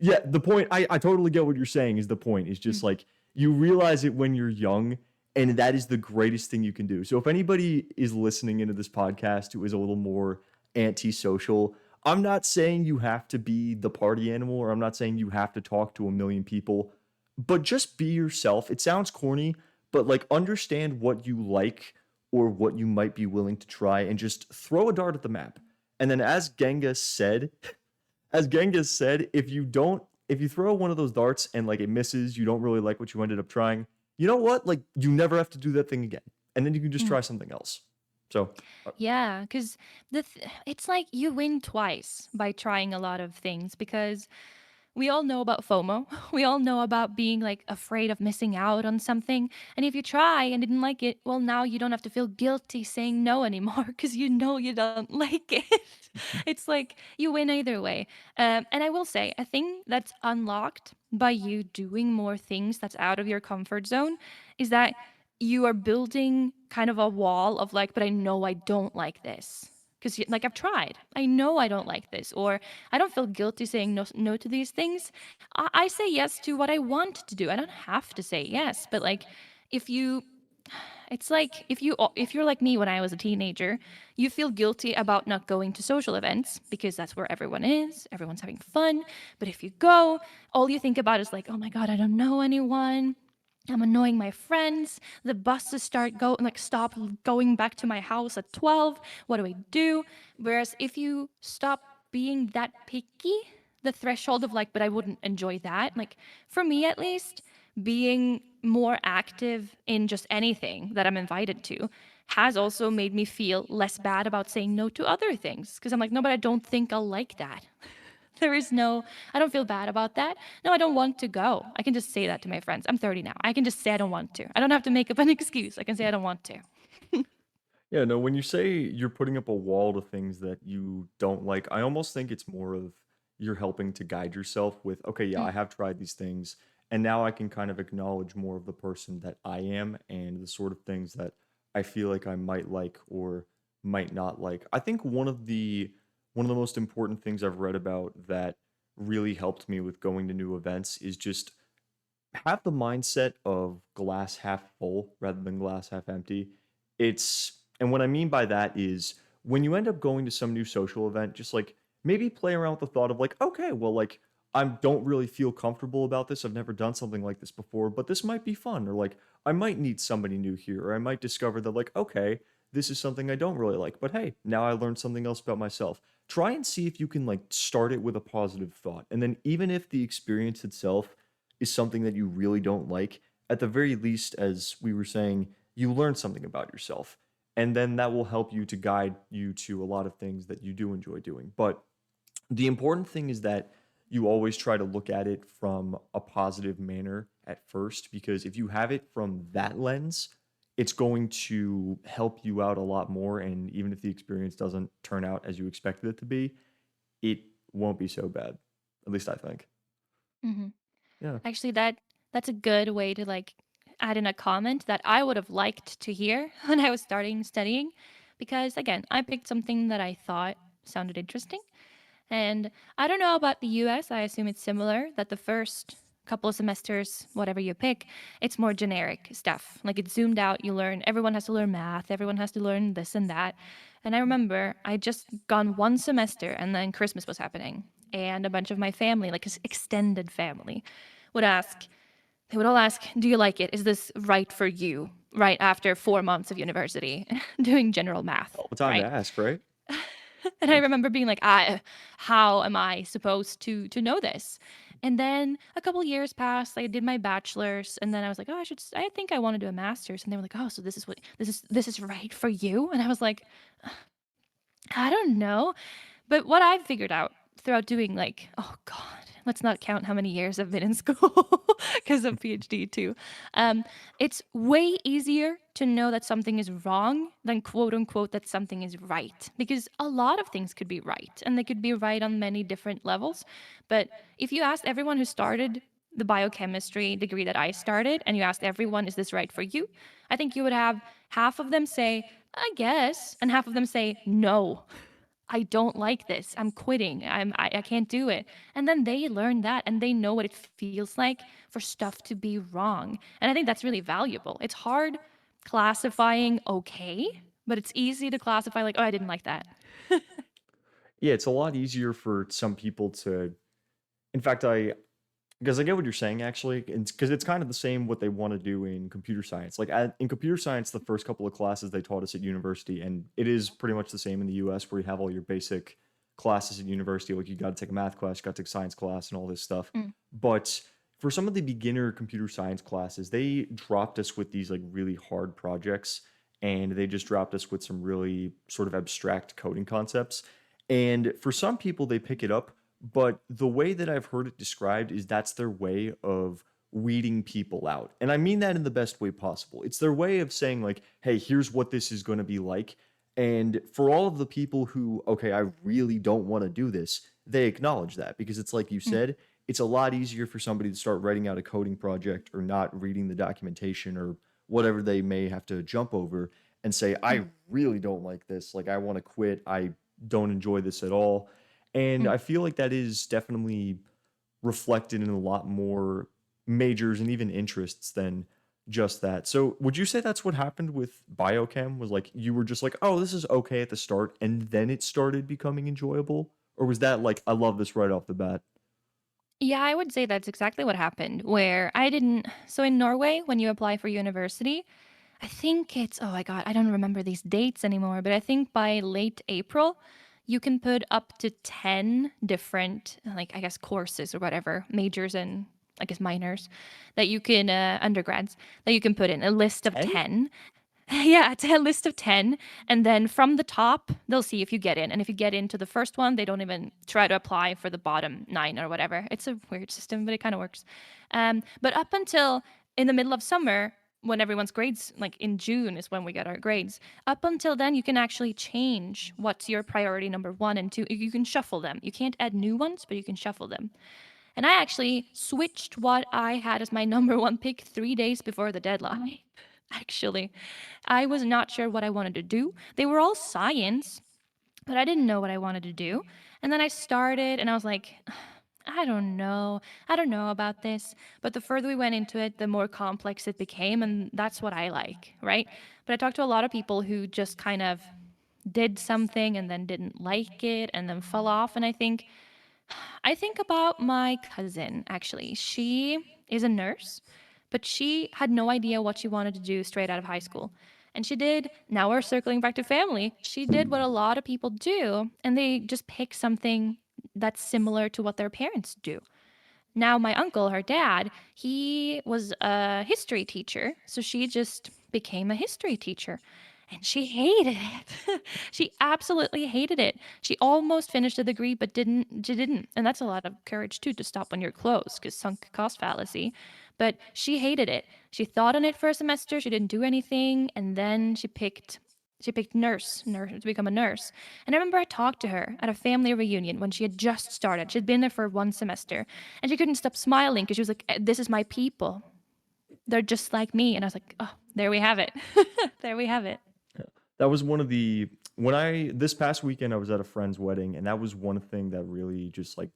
yeah, the point, I totally get what you're saying is the point is just Mm. like you realize it when you're young. And that is the greatest thing you can do. So if anybody is listening into this podcast who is a little more antisocial, I'm not saying you have to be the party animal, or I'm not saying you have to talk to a million people, but just be yourself. It sounds corny, but like understand what you like or what you might be willing to try and just throw a dart at the map. And then as Genghis said, if you throw one of those darts and like it misses, you don't really like what you ended up trying. You know what? Like you never have to do that thing again, and then you can just Mm. try something else. So, Yeah, because it's like you win twice by trying a lot of things because we all know about FOMO. We all know about being like afraid of missing out on something. And if you try and didn't like it, well, now you don't have to feel guilty saying no anymore because you know you don't like it. It's like you win either way. And I will say, a thing that's unlocked by you doing more things that's out of your comfort zone is that you are building kind of a wall of like, but I know I don't like this. Because like I've tried, I know I don't like this, or I don't feel guilty saying no to these things. I say yes to what I want to do. I don't have to say yes, but like if you it's like if you're like me when I was a teenager, you feel guilty about not going to social events because that's where everyone is, everyone's having fun. But if you go, all you think about is like, "Oh my god, I don't know anyone. I'm annoying my friends. The buses stop going back to my house at 12. What do I do?" Whereas if you stop being that picky, the threshold of like, but I wouldn't enjoy that. Like for me at least, being more active in just anything that I'm invited to has also made me feel less bad about saying no to other things because I'm like, no, but I don't think I'll like that. There is no, I don't feel bad about that. No, I don't want to go. I can just say that to my friends. I'm 30 now. I can just say I don't want to. I don't have to make up an excuse. I can say I don't want to. yeah, no, when you say you're putting up a wall to things that you don't like, I almost think it's more of you're helping to guide yourself with, okay, yeah, Mm. I have tried these things, and now I can kind of acknowledge more of the person that I am and the sort of things that I feel like I might like or might not like. I think one of the most important things I've read about that really helped me with going to new events is just have the mindset of glass half full rather than glass half empty. And what I mean by that is when you end up going to some new social event, just like maybe play around with the thought of like, okay, well, like I don't really feel comfortable about this. I've never done something like this before, but this might be fun. Or like I might meet somebody new here, or I might discover that like, okay, this is something I don't really like, but hey, now I learned something else about myself. Try and see if you can like start it with a positive thought. And then even if the experience itself is something that you really don't like, at the very least, as we were saying, you learn something about yourself. And then that will help you to guide you to a lot of things that you do enjoy doing. But the important thing is that you always try to look at it from a positive manner at first, because if you have it from that lens, it's going to help you out a lot more. And even if the experience doesn't turn out as you expected it to be, it won't be so bad. At least I think. Mhm. Yeah. Actually, that's a good way to, like, add in a comment that I would have liked to hear when I was starting studying, because, again, I picked something that I thought sounded interesting. And I don't know about the US, I assume it's similar, that the first couple of semesters, whatever you pick, it's more generic stuff. Like it's zoomed out, you learn, everyone has to learn math, everyone has to learn this and that. And I remember I just gone one semester and then Christmas was happening. And a bunch of my family, like extended family, would ask, they would all ask, do you like it? Is this right for you? Right after 4 months of university doing general math, All the time to right? ask, right? And I remember being like, how am I supposed to know this? And then a couple years passed. I did my bachelor's, and then I was like, oh, I think I want to do a master's. And they were like, oh, so this is right for you? And I was like, I don't know. But what I've figured out throughout doing, like, oh God, let's not count how many years I've been in school because of PhD too. Um, it's way easier to know that something is wrong than quote unquote that something is right, because a lot of things could be right and they could be right on many different levels. But if you asked everyone who started the biochemistry degree that I started and you asked everyone, is this right for you? I think you would have half of them say, I guess, and half of them say, no. I don't like this. I'm quitting. I can't do it. And then they learn that and they know what it feels like for stuff to be wrong. And I think that's really valuable. It's hard classifying okay, but it's easy to classify like, oh, I didn't like that. Yeah, it's a lot easier for some people to. In fact, I because I get what you're saying actually, because it's kind of the same what they want to do in computer science. Like in computer science, the first couple of classes they taught us at university, and it is pretty much the same in the U.S. where you have all your basic classes at university. Like you got to take a math class, you got to take a science class, and all this stuff. Mm, But for some of the beginner computer science classes, they dropped us with these like really hard projects, and they just dropped us with some really sort of abstract coding concepts. And for some people, they pick it up, but the way that I've heard it described is that's their way of weeding people out. And I mean that in the best way possible. It's their way of saying, like, hey, here's what this is going to be like. And for all of the people who, okay, I really don't want to do this, they acknowledge that, because it's like you mm, said, it's a lot easier for somebody to start writing out a coding project or not reading the documentation or whatever they may have to jump over and say, I mm, really don't like this. Like, I want to quit. I don't enjoy this at all. And mm. I feel like that is definitely reflected in a lot more majors and even interests than just that. So, would you say that's what happened with biochem? Was like you were just like, "Oh, this is okay at the start," and then it started becoming enjoyable? Or was that like, "I love this right off the bat"? Yeah, I would say that's exactly what happened. Where I didn't. So in Norway, when you apply for university, I think it's, oh my God, I don't remember these dates anymore, but I think by late April, you can put up to 10 different, like, I guess, courses or whatever, majors and I guess minors that you can, undergrads, that you can put in a list of 10? 10. Yeah, it's a list of 10. And then from the top, they'll see if you get in. And if you get into the first one, they don't even try to apply for the bottom nine or whatever. It's a weird system, but it kind of works. But up until in the middle of summer, when everyone's grades, like in June is when we get our grades, up until then, you can actually change what's your priority number one and two. You can shuffle them. You can't add new ones, but you can shuffle them. And I actually switched what I had as my number one pick 3 days before the deadline. Actually, I was not sure what I wanted to do. They were all science, but I didn't know what I wanted to do. And then I started and I was like, I don't know. I don't know about this. But the further we went into it, the more complex it became. And that's what I like, right? But I talked to a lot of people who just kind of did something and then didn't like it and then fell off. And I think about my cousin, actually. She is a nurse, but she had no idea what she wanted to do straight out of high school. And she did, now we're circling back to family, she did what a lot of people do, and they just pick something that's similar to what their parents do. Now, my uncle, her dad, he was a history teacher, so she just became a history teacher. and she hated it. She absolutely hated it. She almost finished the degree, but didn't. She didn't, and that's a lot of courage too to stop when you're close, because sunk cost fallacy. But she hated it. She thought on it for a semester. She didn't do anything, and then she picked nurse to become a nurse. And I remember I talked to her at a family reunion when she had just started. She'd been there for one semester, and she couldn't stop smiling because she was like, "This is my people. They're just like me." And I was like, "Oh, there we have it. There we have it." That was one of the when I this past weekend I was at a friend's wedding, and that was one thing that really just like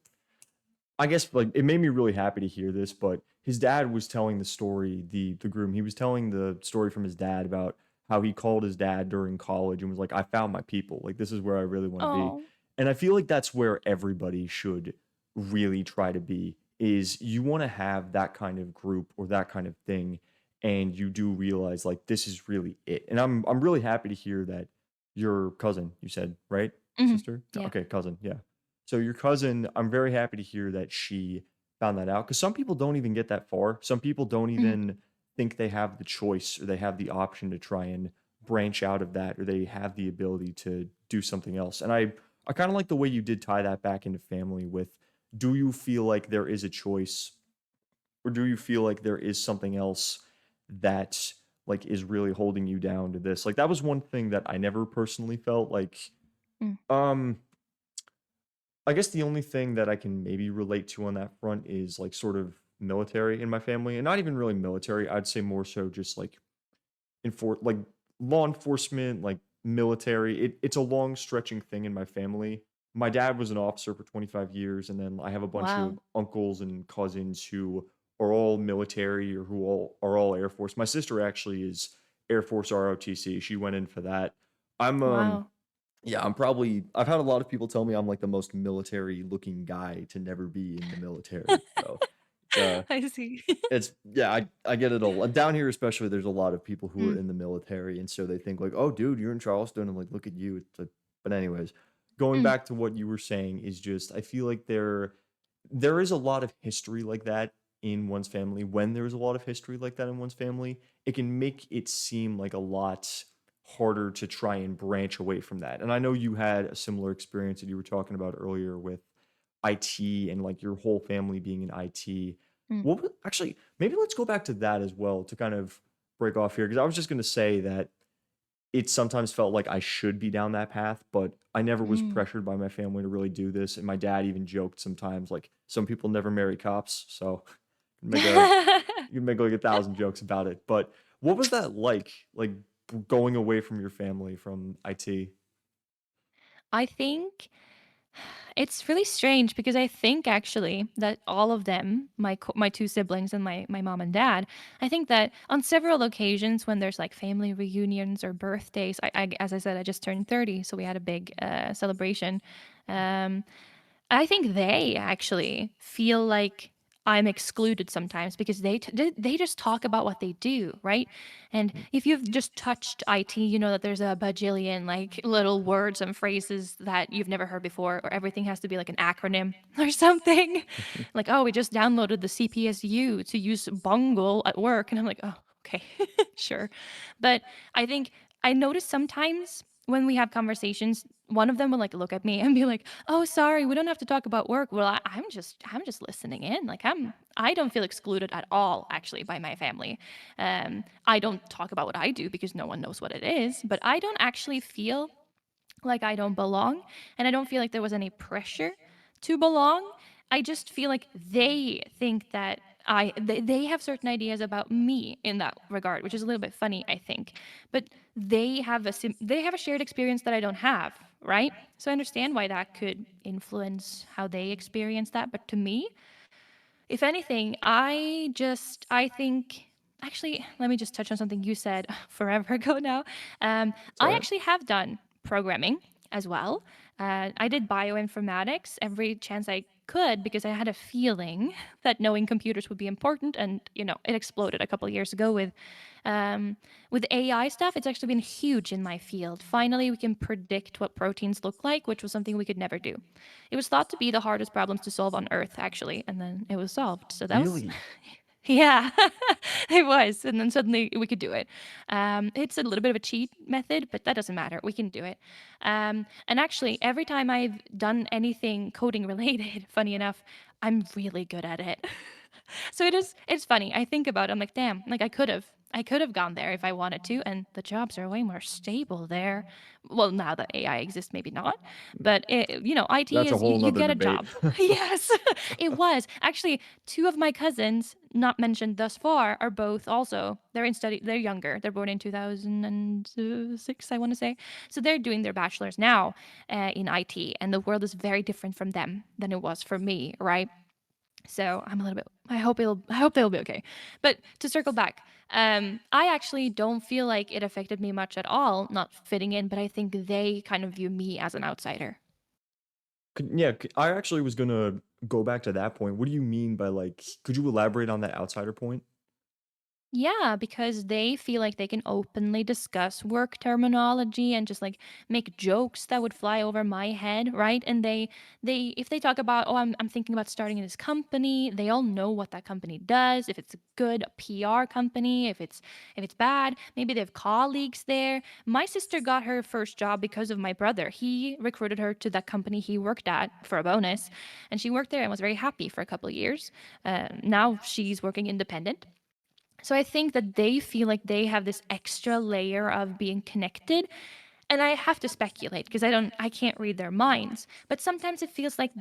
I guess like it made me really happy to hear this, but his dad was telling the story, the groom, he was telling the story from his dad about how he called his dad during college and was like, I found my people. Like this is where I really want to be. Oh. And I feel like that's where everybody should really try to be is you want to have that kind of group or that kind of thing and you do realize like this is really it. And I'm really happy to hear that your cousin, you said, right? Mhm. Sister? Yeah. Okay, cousin. Yeah. So your cousin, I'm very happy to hear that she found that out because some people don't even get that far. Some people don't Mhm. even think they have the choice or they have the option to try and branch out of that or they have the ability to do something else. And I kind of like the way you did tie that back into family with do you feel like there is a choice or do you feel like there is something else that like is really holding you down to this? Like that was one thing that I never personally felt like Mm. um I guess the only thing that I can maybe relate to on that front is like sort of military in my family, and not even really military. I'd say more so just like like law enforcement, like military. It's a long stretching thing in my family. My dad was an officer for 25 years, and then I have a bunch of Wow. uncles and cousins who are all military or who all are all Air Force. My sister actually is Air Force ROTC. She went in for that. I'm Wow. yeah, I'm probably I've had a lot of people tell me I'm like the most military looking guy to never be in the military. So it's I see. it's yeah, I get it all. Down here especially there's a lot of people who are Mm. in the military and so they think like, "Oh dude, you're in Charleston." I'm like, "Look at you." It's like, but anyways, going Mm. back to what you were saying is just I feel like there is a lot of history like that in one's family. When there's a lot of history like that in one's family, it can make it seem like a lot harder to try and branch away from that. And I know you had a similar experience that you were talking about earlier with IT and like your whole family being in IT. Mm. Actually, maybe let's go back to that as well to kind of break off here because I was just going to say that it sometimes felt like I should be down that path, but I never was Mm. pressured by my family to really do this. And my dad even joked sometimes, like some people never marry cops, so make a you can make like 1,000 jokes about it. But what was that like going away from your family from IT? I think it's really strange because I think actually that all of them, my two siblings and my mom and dad, I think that on several occasions when there's like family reunions or birthdays, as I said, I just turned 30, so we had a big celebration. Um, I think they actually feel like I'm excluded sometimes because they just talk about what they do, right? And if you've just touched IT, you know that there's a bajillion like little words and phrases that you've never heard before, or everything has to be like an acronym or something. Like, oh, we just downloaded the CPSU to use Bungle at work, and I'm like, oh, okay, sure. But I think I notice sometimes when we have conversations, one of them will like look at me and be like, "Oh, sorry, we don't have to talk about work." Well, I'm just listening in. Like I don't feel excluded at all, actually, by my family. I don't talk about what I do because no one knows what it is, but I don't actually feel like I don't belong, and I don't feel like there was any pressure to belong. I just feel like they think that they have certain ideas about me in that regard, which is a little bit funny, I think. But they have a shared experience that I don't have, right? So I understand why that could influence how they experience that, but to me, if anything, I think, actually, let me just touch on something you said forever ago now. It's all I right. actually have done programming as well. I did bioinformatics every chance I could because I had a feeling that knowing computers would be important, and it exploded a couple of years ago with AI stuff. It's actually been huge in my field. Finally, we can predict what proteins look like, which was something we could never do. It was thought to be the hardest problems to solve on Earth, actually, and then it was solved. So that was Really? Yeah, it was, and then suddenly we could do it. It's a little bit of a cheat method, but that doesn't matter. We can do it. And actually, every time I've done anything coding related, funny enough, I'm really good at it. So it's funny. I think about it, I'm like, damn, like I could have gone there if I wanted to, and the jobs are way more stable there. Well, now that AI exists, maybe not, but IT That's a is you, whole you nother get a debate. job. Yes, it was actually two of my cousins, not mentioned thus far, are both also they're in study. They're younger. They're born in 2006, I want to say. So they're doing their bachelors now in IT, and the world is very different from them than it was for me, right? So I'm a little bit. I hope they'll be okay. But to circle back, I actually don't feel like it affected me much at all, not fitting in. But I think they kind of view me as an outsider. Yeah, I actually was gonna go back to that point. What do you mean by like? Could you elaborate on that outsider point? Yeah, because they feel like they can openly discuss work terminology and just like make jokes that would fly over my head, right? And they if they talk about, oh, I'm thinking about starting this company, they all know what that company does, if it's a good PR company, if it's bad, maybe they have colleagues there. My sister got her first job because of my brother. He recruited her to that company he worked at for a bonus, and she worked there and was very happy for a couple of years. Now she's working independent, so I think that they feel like they have this extra layer of being connected. And I have to speculate because I can't read their minds. But sometimes it feels like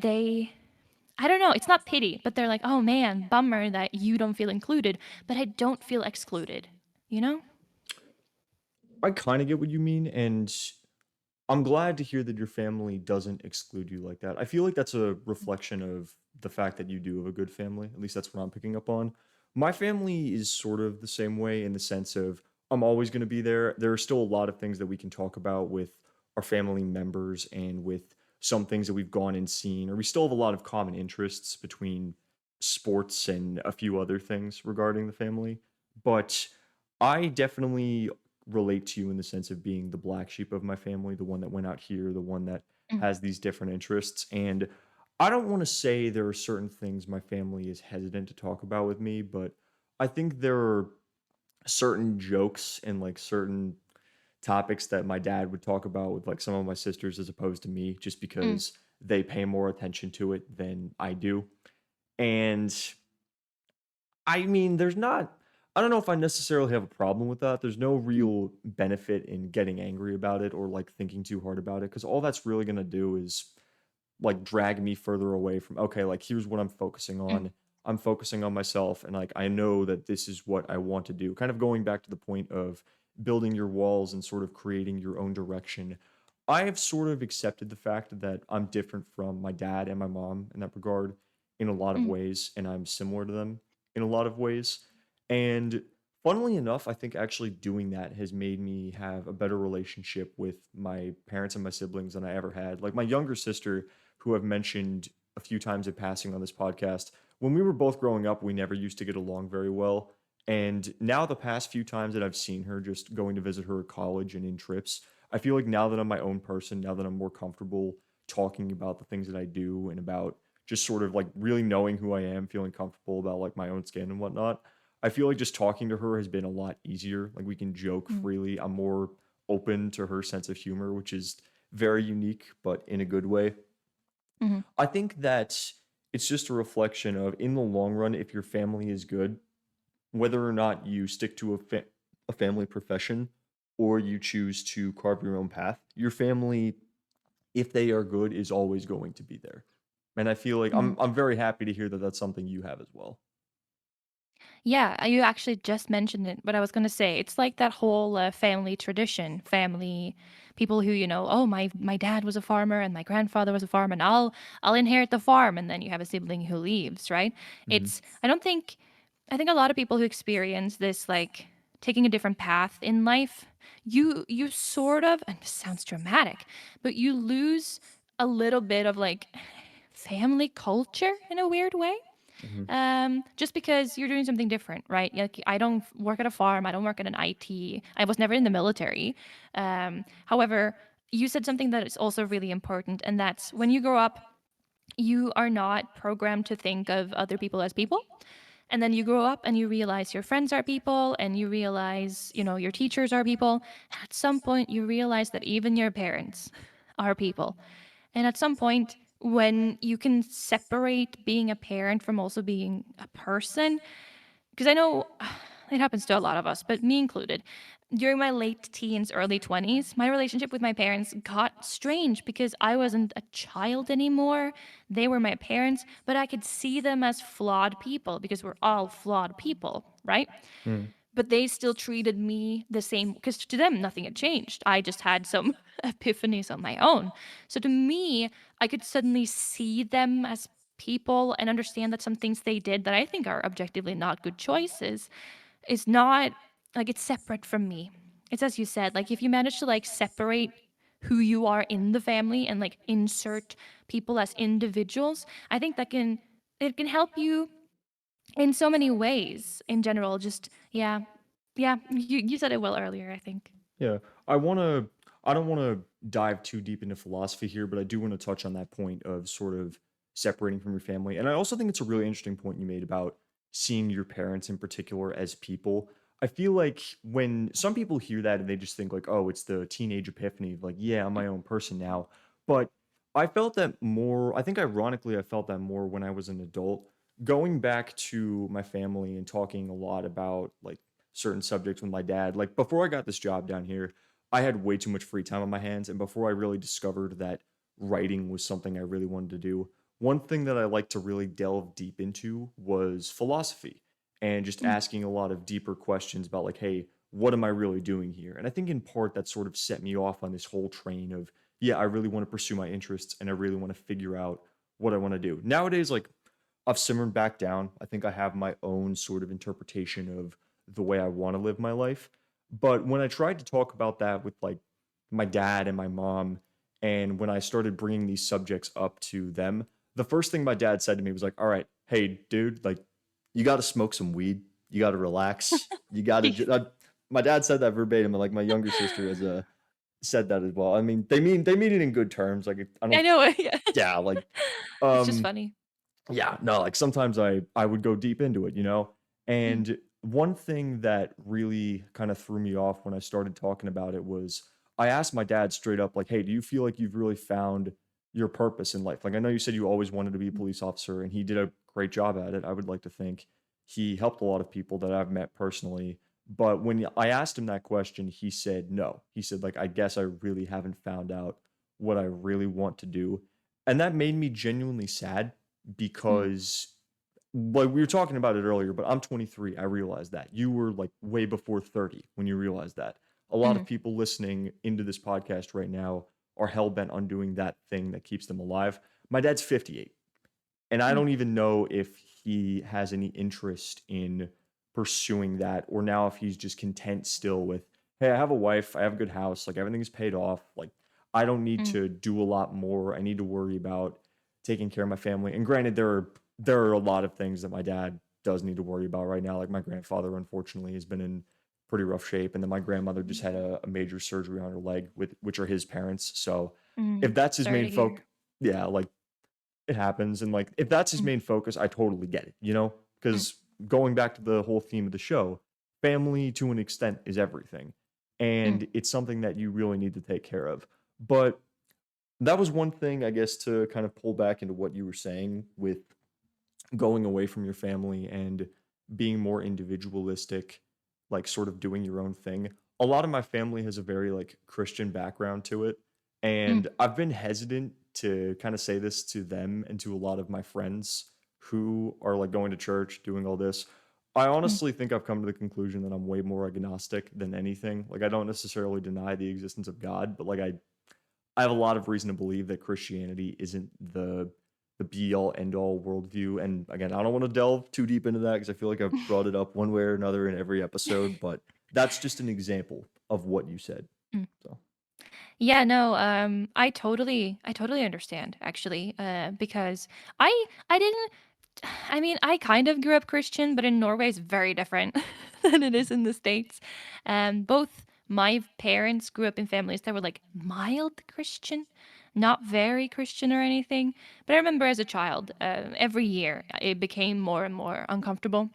I don't know, it's not pity, but they're like, "Oh man, bummer that you don't feel included, but I don't feel excluded." You know? I kind of get what you mean, and I'm glad to hear that your family doesn't exclude you like that. I feel like that's a reflection of the fact that you do have a good family. At least that's what I'm picking up on. My family is sort of the same way in the sense of I'm always going to be there. There are still a lot of things that we can talk about with our family members and with some things that we've gone and seen, or we still have a lot of common interests between sports and a few other things regarding the family. But I definitely relate to you in the sense of being the black sheep of my family, the one that went out here, the one that Mm, has these different interests. And I don't want to say there are certain things my family is hesitant to talk about with me, but I think there are certain jokes and like certain topics that my dad would talk about with like some of my sisters as opposed to me, just mm, because they pay more attention to it than I do. And I mean, I don't know if I necessarily have a problem with that. There's no mm, real benefit in getting angry about it or like thinking too hard about it because all that's really going to do is like drag me further away from, okay, like here's what I'm focusing mm, on. I'm focusing on myself and like I know that this is what I want to do. Kind of going back to the point of building your walls and sort of creating your own direction. I have sort of accepted the fact that I'm different from my dad and my mom in that regard in a lot of mm, ways, and I'm similar to them in a lot of ways. And funnily enough, I think actually doing that has made me have a better relationship with my parents and my siblings than I ever had. Like my younger sister, who I've mentioned a few times in passing on this podcast, when we were both growing up, we never used to get along very well. And now, the past few times that I've seen her, just going to visit her at college and in trips, I feel like now that I'm my own person, now that I'm more comfortable talking about the things that I do and about just sort of like really knowing who I am, feeling comfortable about like my own skin and whatnot, I feel like just talking to her has been a lot easier. Like we can joke mm, freely. I'm more open to her sense of humor, which is very unique, but in a good way. mhm, I think that it's just a reflection of, in the long run, if your family is good, whether or not you stick to a family profession or you choose to carve your own path, your family, if they are good, is always going to be there. And I feel like mhm. I'm very happy to hear that that's something you have as well. Yeah, you actually just mentioned it, but I was gonna say it's like that whole family tradition, family people who oh my dad was a farmer and my grandfather was a farmer, and I'll inherit the farm, and then you have a sibling who leaves, right? Mhm. It's I think a lot of people who experience this like taking a different path in life, you sort of, and this sounds dramatic, but you lose a little bit of like family culture in a weird way, Mhm. just because you're doing something different, right? Like I don't work at a farm, I don't work at an IT, I was never in the military. However, you said something that is also really important, and that's when you grow up, you are not programmed to think of other people as people. And then you grow up and you realize your friends are people and you realize, your teachers are people. At some point, you realize that even your parents are people. And at some point, when you can separate being a parent from also being a person, because I know it happens to a lot of us, but me included. During my late teens, early 20s, my relationship with my parents got strange because I wasn't a child anymore. They were my parents, but I could see them as flawed people because we're all flawed people, right? Mm. But they still treated me the same because to them nothing had changed. I just had some epiphanies on my own. So to me, I could suddenly see them as people and understand that some things they did that I think are objectively not good choices is not like it's separate from me. It's as you said, like if you manage to like separate who you are in the family and like insert people as individuals, I think that can help you in so many ways in general. Just yeah, you said it well earlier, I think. Yeah, I wanna I don't wanna dive too deep into philosophy here, but I do wanna touch on that point of sort of separating from your family. And I also think it's a really interesting point you made about seeing your parents in particular as people. I feel like when some people hear that and they just think like, oh, it's the teenage epiphany of like, yeah, I'm my own person now. But I felt that more, I think ironically, I felt that more when I was an adult. Going back to my family and talking a lot about like certain subjects with my dad. Like before I got this job down here, I had way too much free time on my hands. And before I really discovered that writing was something I really wanted to do, one thing that I like to really delve deep into was philosophy and just Mm, asking a lot of deeper questions about, like, hey, what am I really doing here? And I think in part that sort of set me off on this whole train of, yeah, I really want to pursue my interests and I really want to figure out what I want to do. Nowadays, like, I've simmered back down. I think I have my own sort of interpretation of the way I want to live my life. But when I tried to talk about that with like my dad and my mom, and when I started bringing these subjects up to them, the first thing my dad said to me was like, "All right, hey, dude, like, you got to smoke some weed. You got to relax. You got to." My dad said that verbatim, and like my younger sister has said that as well. I mean, they mean it in good terms. Like, I I don't, know. Yeah. yeah, like, It's just um, funny. yeah, no, like sometimes I would go deep into it, you know? Mm, And one thing that really kind of threw me off when I started talking about it was I asked my dad straight up, like, hey, do you feel like you've really found your purpose in life? Like, I know you said you always wanted to be a mm, police officer, and he did a great job at it. I would like to think he helped a lot of people that I've met personally. But when I asked him that question, he said no. He said, like, I guess I really haven't found out what I really want to do. And that made me genuinely sad mm, because like we were talking about it earlier, but I'm 23. I realized that. You were like way before 30 when you realized that. A lot of mm, people listening into this podcast right now are hell bent on doing that thing that keeps them alive. My dad's 58, and I mm, don't even know if he has any interest in pursuing that, or now if he's just content still with, hey, I have a wife, I have a good house, like everything's paid off, like I don't need mm, to do a lot more. I need to worry about taking care of my family. And granted, there are a lot of things that my dad does need to worry about right now. Like my grandfather, unfortunately, has been in pretty rough shape, and then my grandmother just had a major surgery on her leg, with which are his parents. So if that's his Sorry main to hear. yeah, like it happens. And like if that's his Mm, main focus, I totally get it, you know? mm, Because going back to the whole theme of the show, family to an extent is everything. mm, And it's something that you really need to take care of. But that was one thing, I guess, to kind of pull back into what you were saying with going away from your family and being more individualistic, like sort of doing your own thing. A lot of my family has a very like Christian background to it. mm, And I've been hesitant to kind of say this to them and to a lot of my friends who are like going to church, doing all this. I mm. honestly think I've come to the conclusion that I'm way more agnostic than anything. Like I don't necessarily deny the existence of God, but like I have a lot of reason to believe that Christianity isn't the be all end all worldview. And again, I don't want to delve too deep into that because I feel like I've brought it up one way or another in every episode, but that's just an example of what you said. Mm. So, Yeah, no, I totally understand actually, because I didn't. I mean, I kind of grew up Christian, but in Norway it's very different than it is in the States. Both my parents grew up in families that were like mild Christian, not very Christian or anything. But I remember as a child, every year it became more and more uncomfortable.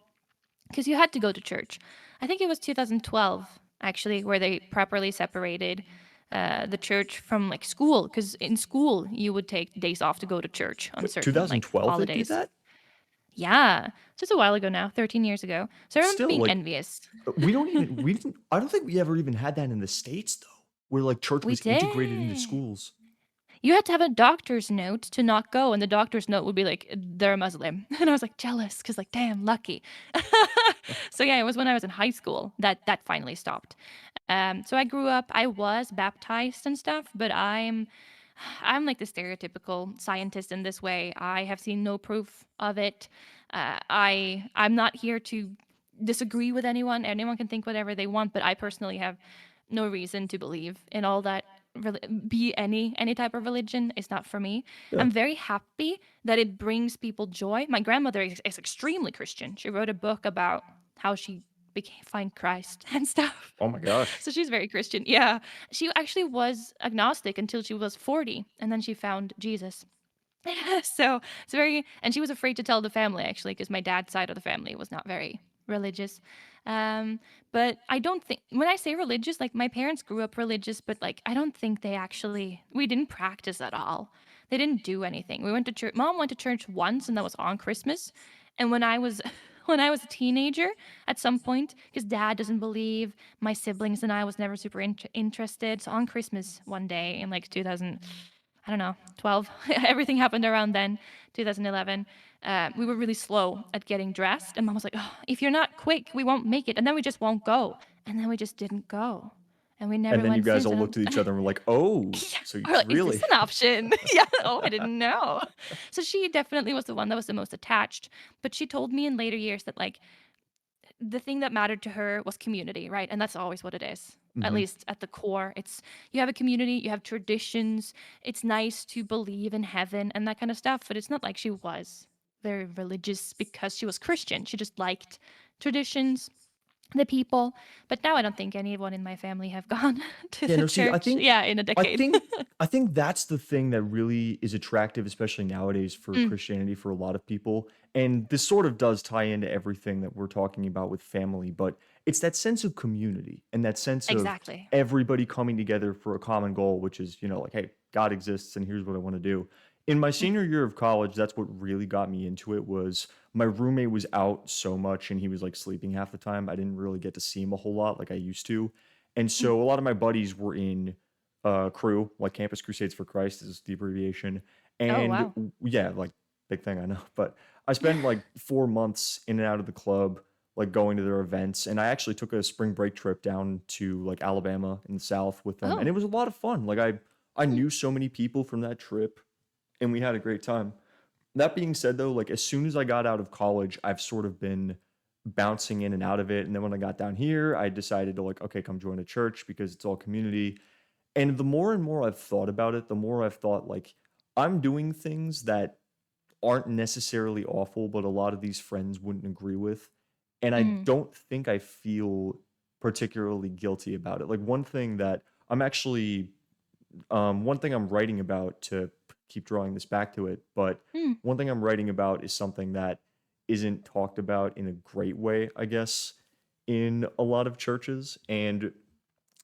because you had to go to church. I think it was 2012 actually where they properly separated the church from like school. Because in school you would take days off to go to church on Wait, certain like 2012 they did holidays. that? Yeah, just a while ago now, 13 years ago. So I remember Still, being like, envious. we didn't I don't think we ever even had that in the States though, where like church We was integrated into did. schools. You had to have a doctor's note to not go, and the doctor's note would be like, "They're a Muslim," and I was like jealous because like, damn, lucky. So yeah, it was when I was in high school that that finally stopped. So I grew up. I was baptized and stuff, but I'm like the stereotypical scientist in this way. I have seen no proof of it. I'm not here to disagree with anyone. Anyone can think whatever they want, but I personally have no reason to believe in all that. Be any type of religion is not for me. Yeah. I'm very happy that it brings people joy. My grandmother is extremely Christian. She wrote a book about how she became find Christ and stuff. Oh my gosh. So she's very Christian. Yeah. She actually was agnostic until she was 40 and then she found Jesus. So it's very, and she was afraid to tell the family actually, because my dad's side of the family was not very religious. Um, but I don't think, when I say religious, like my parents grew up religious, but like I don't think they actually, we didn't practice at all. They didn't do anything. We went to church, mom went to church once, and that was on Christmas. And when I was, when I was a teenager, at some point, because dad doesn't believe, my siblings and I was never super interested. So on Christmas one day in like 2000, I don't know, 12. Everything happened around then, 2011. We were really slow at getting dressed. And mom was like, oh, if you're not quick, we won't make it. And then we just won't go. And then we just didn't go. And we And never then you went guys since. all And looked at each other and were like, "Oh, yeah, so you we're like, is this really." an option? Yeah. Oh, I didn't know. So she definitely was the one that was the most attached. But she told me in later years that like the thing that mattered to her was community, right? And that's always what it is. At Mhm. least at the core, it's you have a community, you have traditions. It's nice to believe in heaven and that kind of stuff, but it's not like she was very religious because she was Christian. She just liked traditions, the people. But now I don't think anyone in my family have gone to Yeah, the no, see, church. Yeah, in a I decade. think I think that's the thing that really is attractive, especially nowadays for Mm, Christianity for a lot of people. And this sort of does tie into everything that we're talking about with family, but it's that sense of community and that sense of exactly. everybody coming together for a common goal, which is, like, hey, God exists and here's what I want to do. In my Mm. senior year of college, that's what really got me into it was my roommate was out so much and he was like sleeping half the time. I didn't really get to see him a whole lot like I used to. And Mm. so a lot of my buddies were in crew, like Campus Crusades for Christ is the abbreviation. Oh, And wow. yeah, like big thing I know. But I spent like 4 months in and out of the club, like going to their events. And I actually took a spring break trip down to like Alabama in the South with them. And Oh. it was a lot of fun. Like I Mm, knew so many people from that trip and we had a great time. That being said, though, like as soon as I got out of college, I've sort of been bouncing in and out of it. And then when I got down here, I decided to like, okay, come join a church because it's all community. And the more and more I've thought about it, the more I've thought like I'm doing things that aren't necessarily awful, but a lot of these friends wouldn't agree with. And I mm, don't think I feel particularly guilty about it. Like one thing I'm writing about to keep drawing this back to it, but mm, one thing I'm writing about is something that isn't talked about in a great way, I guess, in a lot of churches. And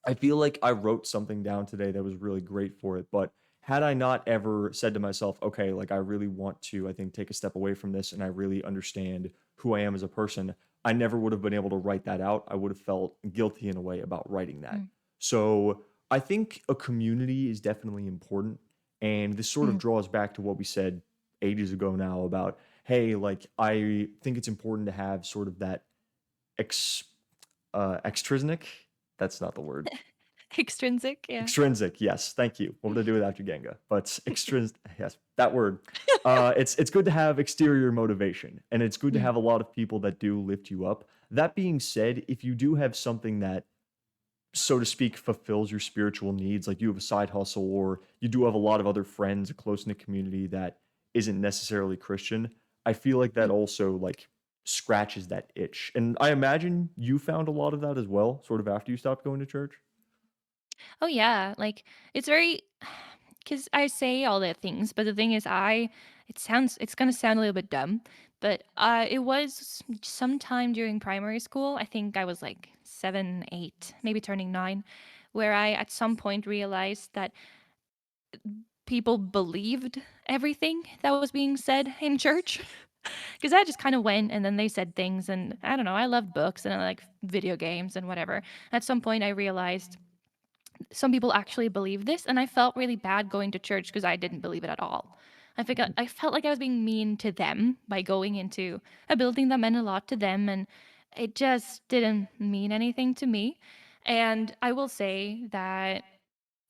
I feel like I wrote something down today that was really great for it. But had I not ever said to myself, okay, like I really want to, I think, take a step away from this and I really understand who I am as a person, I never would have been able to write that out. I would have felt guilty in a way about writing that. mm, So I think a community is definitely important. And this sort of mm. draws back to what we said ages ago now about, hey, like I think it's important to have sort of that ex extrinsic. That's not the word. Extrinsic, yeah. Extrinsic, yes, thank you. What would I do without Jenga? But extrinsic, yes, that word. It's good to have exterior motivation, and it's good to Mm, have a lot of people that do lift you up. That being said, if you do have something that, so to speak, fulfills your spiritual needs, like you have a side hustle, or you do have a lot of other friends, a close knit community that isn't necessarily Christian, I feel like that mm. also like scratches that itch. And I imagine you found a lot of that as well, sort of after you stopped going to church. Oh, yeah, like, it's very because I say all the things, but the thing is, it's gonna sound a little bit dumb, but it was sometime during primary school. I think I was like 7, 8, maybe turning 9, where I at some point realized that people believed everything that was being said in church. Because I just kind of went and then they said things, and I don't know, I loved books and I like video games and whatever. At some point, I realized some people actually believe this, and I felt really bad going to church because I didn't believe it at all. I felt like I was being mean to them by going into a building that meant a lot to them, and it just didn't mean anything to me. And I will say that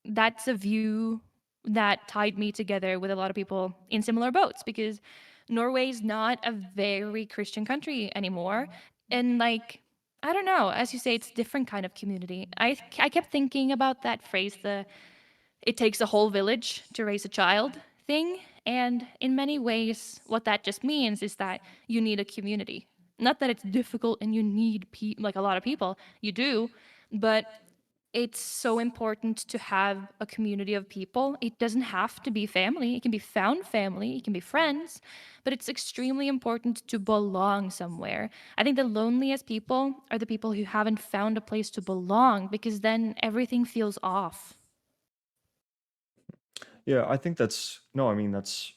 that's a view that tied me together with a lot of people in similar boats, because Norway's not a very Christian country anymore. And like, I don't know, as you say, it's different kind of community. I kept thinking about that phrase, the it takes a whole village to raise a child thing. And in many ways, what that just means is that you need a community. Not that it's difficult and you need like a lot of people, you do, but it's so important to have a community of people. It doesn't have to be family. It can be found family, it can be friends, but it's extremely important to belong somewhere. I think the loneliest people are the people who haven't found a place to belong, because then everything feels off. Yeah, I think that's no, I mean that's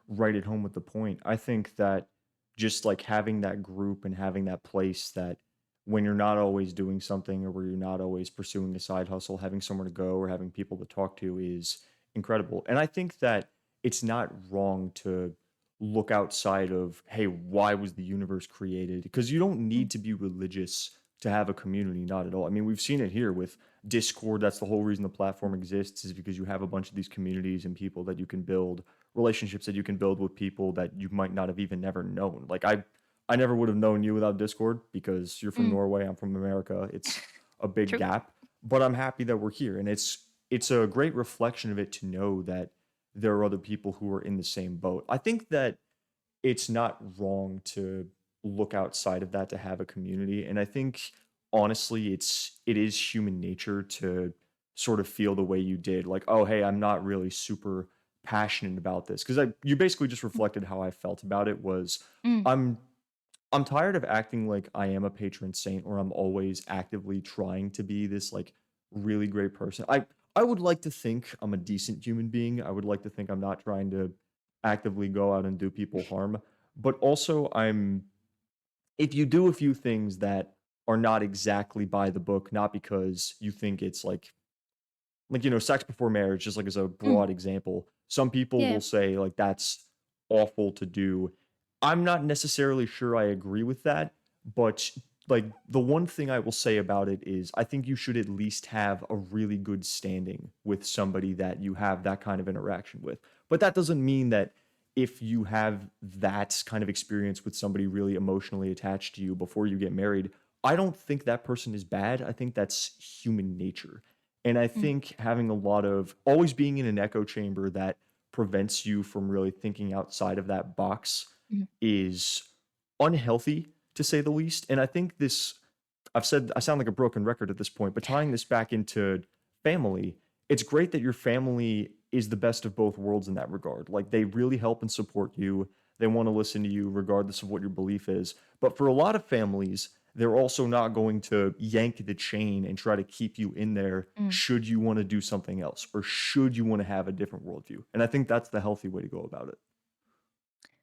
right at home with the point. I think that just like having that group and having that place that when you're not always doing something or where you're not always pursuing a side hustle, having somewhere to go or having people to talk to is incredible. And I think that it's not wrong to look outside of, hey, why was the universe created? Because you don't Mm, need to be religious to have a community, not at all. I mean, we've seen it here with Discord. That's the whole reason the platform exists, is because you have a bunch of these communities and people that you can build relationships that you can build with people that you might not have even never known. Like I never would have known you without Discord because you're from mm, Norway, I'm from America. It's a big true. gap, but I'm happy that we're here, and it's a great reflection of it to know that there are other people who are in the same boat. I think that it's not wrong to look outside of that to have a community. And I think honestly, it is human nature to sort of feel the way you did, like, oh hey, I'm not really super passionate about this. Because I you basically just Mm, reflected how I felt about it was mm, I'm I'm tired of acting like I am a patron saint or I'm always actively trying to be this like really great person. I would like to think I'm a decent human being. I would like to think I'm not trying to actively go out and do people harm. But also I'm if you do a few things that are not exactly by the book, not because you think it's like, sex before marriage, just like as a mm, broad example, some people yeah. will say like that's awful to do. I'm not necessarily sure I agree with that, but like the one thing I will say about it is I think you should at least have a really good standing with somebody that you have that kind of interaction with. But that doesn't mean that if you have that kind of experience with somebody really emotionally attached to you before you get married, I don't think that person is bad. I think that's human nature. And I Mm, think having a lot of always being in an echo chamber that prevents you from really thinking outside of that box mm, is unhealthy to say the least. And I think this, I've said, I sound like a broken record at this point, but tying this back into family, it's great that your family is the best of both worlds in that regard. Like they really help and support you. They want to listen to you regardless of what your belief is. But for a lot of families, they're also not going to yank the chain and try to keep you in there mm. should you want to do something else or should you want to have a different worldview. And I think that's the healthy way to go about it.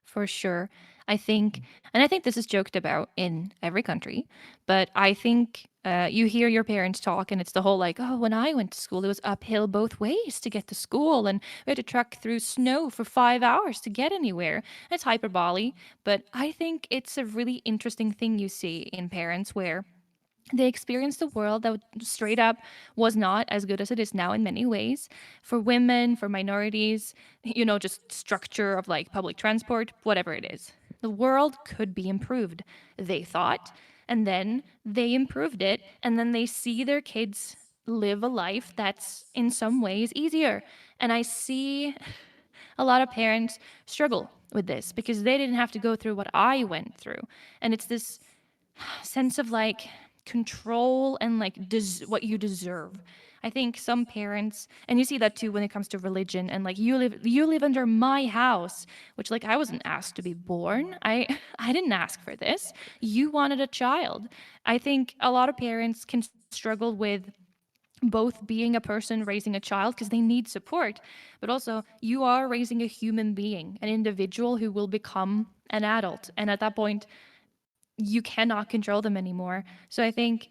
For sure. I think, and I think this is joked about in every country, but I think you hear your parents talk, and it's the whole like, oh, when I went to school, it was uphill both ways to get to school, and we had to trek through snow for 5 hours to get anywhere. It's hyperbole, but I think it's a really interesting thing you see in parents where they experienced a world that straight up was not as good as it is now in many ways, for women, for minorities, just structure of like public transport, whatever it is. The world could be improved, they thought, and then they improved it, and then they see their kids live a life that's in some ways easier. And I see a lot of parents struggle with this because they didn't have to go through what I went through. And it's this sense of like control and like what you deserve. I think some parents, and you see that too when it comes to religion, and like you live under my house, which like I wasn't asked to be born. I I didn't ask for this. You wanted a child. I think a lot of parents can struggle with both being a person raising a child because they need support, but also you are raising a human being, an individual who will become an adult. And at that point, you cannot control them anymore. So I think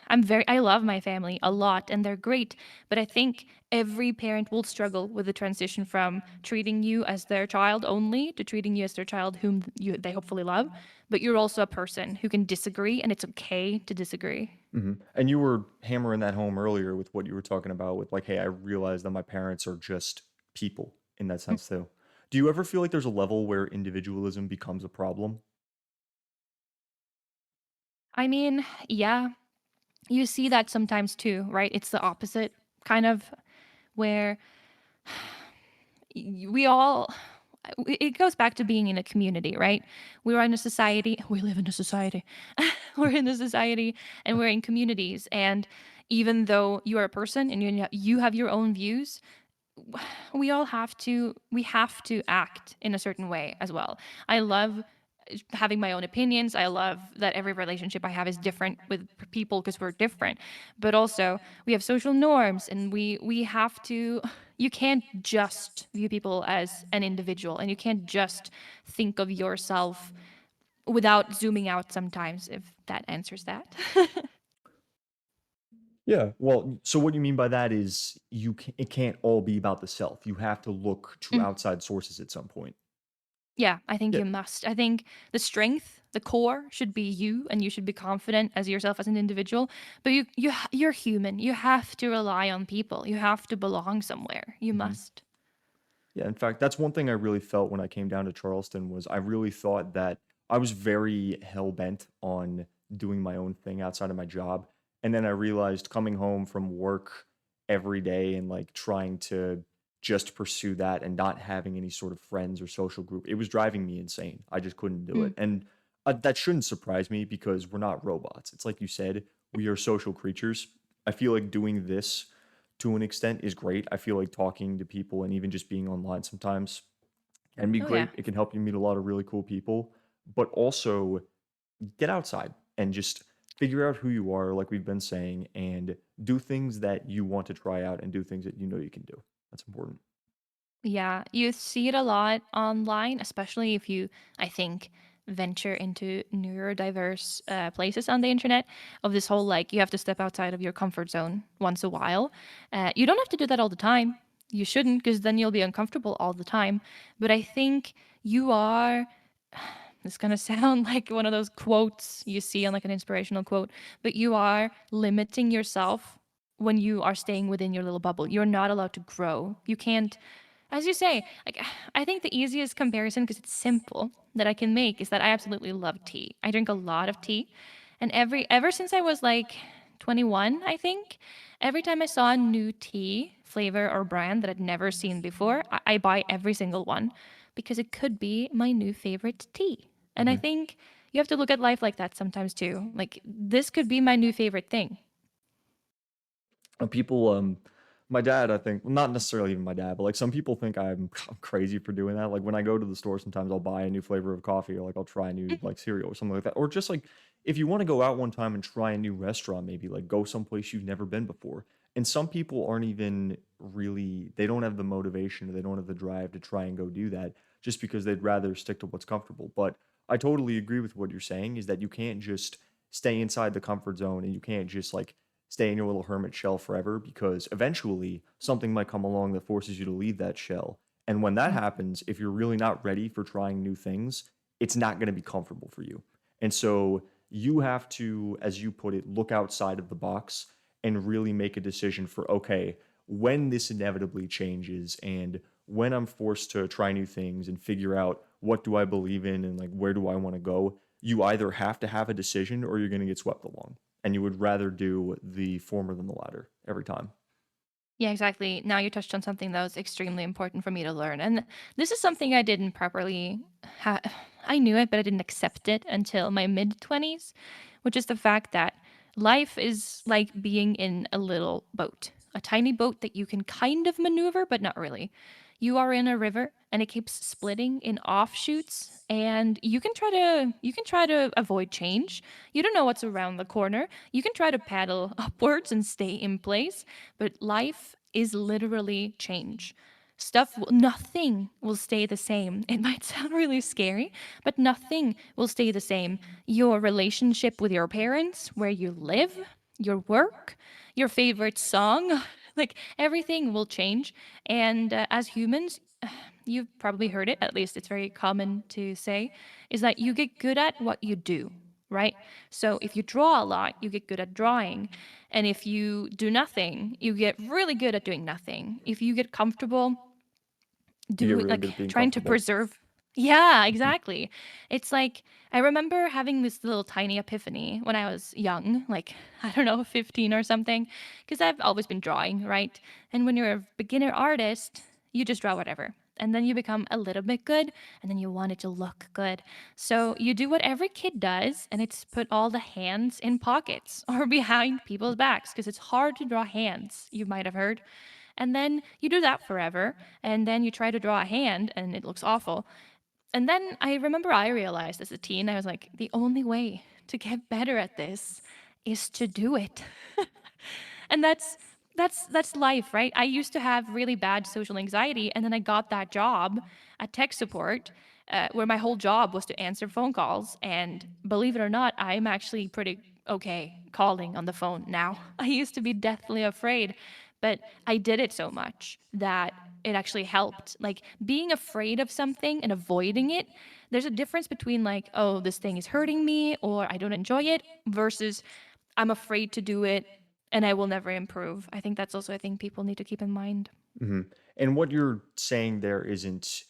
I love my family a lot and they're great, but I think every parent will struggle with the transition from treating you as their child only to treating you as their child whom they hopefully love, but you're also a person who can disagree and it's okay to disagree. And you were hammering that home earlier with what you were talking about with like, hey, I realize that my parents are just people in that sense too. Do you ever feel like there's a level where individualism becomes a problem? I mean, yeah, you see that sometimes too, right? It's the opposite kind of where we all it goes back to being in a community, right? We're in a society, we live in a society. We're in a society and we're in communities, and even though you are a person and you have your own views, we have to act in a certain way as well. I love having my own opinions. I love that every relationship I have is different with people because we're different. But also, we have social norms and we have to you can't just view people as an individual and you can't just think of yourself without zooming out sometimes, if that answers that. Yeah. Well, so what you mean by that is it can't all be about the self. You have to look to outside sources at some point. Yeah, I think Yeah. you must. I think the strength, the core should be you and you should be confident as yourself as an individual, but you're human. You have to rely on people. You have to belong somewhere. You Mhm. must. Yeah, in fact, that's one thing I really felt when I came down to Charleston was I really thought that I was very hell bent on doing my own thing outside of my job. And then I realized coming home from work every day and like trying to just pursue that and not having any sort of friends or social group, it was driving me insane. I just couldn't do Mm. it. And that shouldn't surprise me because we're not robots. It's like you said, we are social creatures. I feel like doing this to an extent is great. I feel like talking to people and even just being online sometimes can be Oh yeah. great. It can help you meet a lot of really cool people, but also get outside and just figure out who you are, like we've been saying, and do things that you want to try out and do things that you know you can do. That's important. Yeah, you see it a lot online, especially if you, I think, venture into neurodiverse places on the internet. Of this whole like, you have to step outside of your comfort zone once a while. You don't have to do that all the time. You shouldn't, because then you'll be uncomfortable all the time. But I think you are. It's gonna sound like one of those quotes you see on like an inspirational quote, but you are limiting yourself when you are staying within your little bubble. You're not allowed to grow. You can't, as you say, like I think the easiest comparison, because it's simple, that I can make is that I absolutely love tea. I drink a lot of tea, and ever since I was like 21, I think, every time I saw a new tea flavor or brand that I'd never seen before, I buy every single one because it could be my new favorite tea. And I Mhm. think you have to look at life like that sometimes too. Like this could be my new favorite thing. People, my dad, I think, well, not necessarily even my dad, but like some people think I'm crazy for doing that. Like when I go to the store, sometimes I'll buy a new flavor of coffee or like I'll try a new like cereal or something like that. Or just like if you want to go out one time and try a new restaurant, maybe like go someplace you've never been before. And some people aren't even really, they don't have the motivation or they don't have the drive to try and go do that just because they'd rather stick to what's comfortable. But I totally agree with what you're saying is that you can't just stay inside the comfort zone and you can't just like stay in your little hermit shell forever because eventually something might come along that forces you to leave that shell. And when that Mm. happens, if you're really not ready for trying new things, it's not going to be comfortable for you. And so you have to, as you put it, look outside of the box and really make a decision for, okay, when this inevitably changes and when I'm forced to try new things and figure out what do I believe in and like where do I want to go, you either have to have a decision or you're going to get swept along and you would rather do the former than the latter every time. Yeah, exactly. Now you touched on something that was extremely important for me to learn. And this is something I didn't properly I knew it, but I didn't accept it until my mid 20s, which is the fact that life is like being in a little boat, a tiny boat that you can kind of maneuver, but not really. You are in a river and it keeps splitting in offshoots and you can try to avoid change. You don't know what's around the corner. You can try to paddle upwards and stay in place, but life is literally change. Nothing will stay the same. It might sound really scary, but nothing will stay the same. Your relationship with your parents, where you live, your work, your favorite song, like everything will change. And as humans, you've probably heard it, at least it's very common to say, is that you get good at what you do, right? So if you draw a lot, you get good at drawing. And if you do nothing, you get really good at doing nothing. If you get comfortable You get do really like good at being trying to comfortable. preserve. Yeah, exactly. It's like I remember having this little tiny epiphany when I was young, like I don't know, 15 or something, because I've always been drawing, right? And when you're a beginner artist, you just draw whatever. And then you become a little bit good, and then you want it to look good. So you do what every kid does, and it's put all the hands in pockets or behind people's backs, because it's hard to draw hands, you might have heard. And then you do that forever. And then you try to draw a hand and it looks awful. And then I remember I realized as a teen, I was like, the only way to get better at this is to do it. And that's life, right? I used to have really bad social anxiety, and then I got that job at tech support, where my whole job was to answer phone calls. And believe it or not, I'm actually pretty okay calling on the phone now. I used to be deathly afraid, but I did it so much that it actually helped. Like being afraid of something and avoiding it, there's a difference between like, oh, this thing is hurting me or I don't enjoy it versus I'm afraid to do it and I will never improve. I think that's also a thing people need to keep in mind. Hmm. And what you're saying there isn't,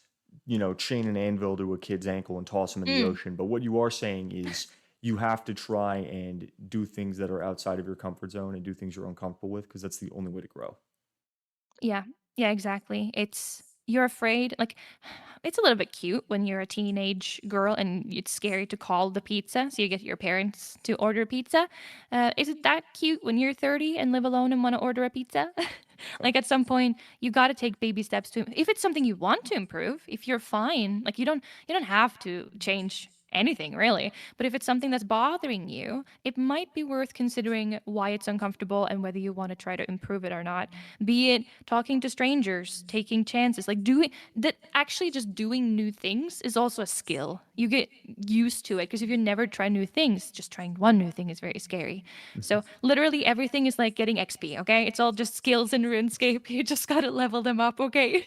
chain an anvil to a kid's ankle and toss him in the Mm, ocean. But what you are saying is you have to try and do things that are outside of your comfort zone and do things you're uncomfortable with because that's the only way to grow. yeah. Yeah, exactly. It's you're afraid like it's a little bit cute when you're a teenage girl and it's scary to call the pizza, so you get your parents to order pizza. Is it that cute when you're 30 and live alone and want to order a pizza? Like at some point, you got to take baby steps to if it's something you want to improve, if you're fine, like you don't have to change anything really. But if it's something that's bothering you, it might be worth considering why it's uncomfortable and whether you want to try to improve it or not. Be it talking to strangers, taking chances, like doing that actually just doing new things is also a skill. You get used to it because if you never try new things, just trying one new thing is very scary. So literally everything is like getting XP, okay? It's all just skills in RuneScape. You just gotta level them up, okay?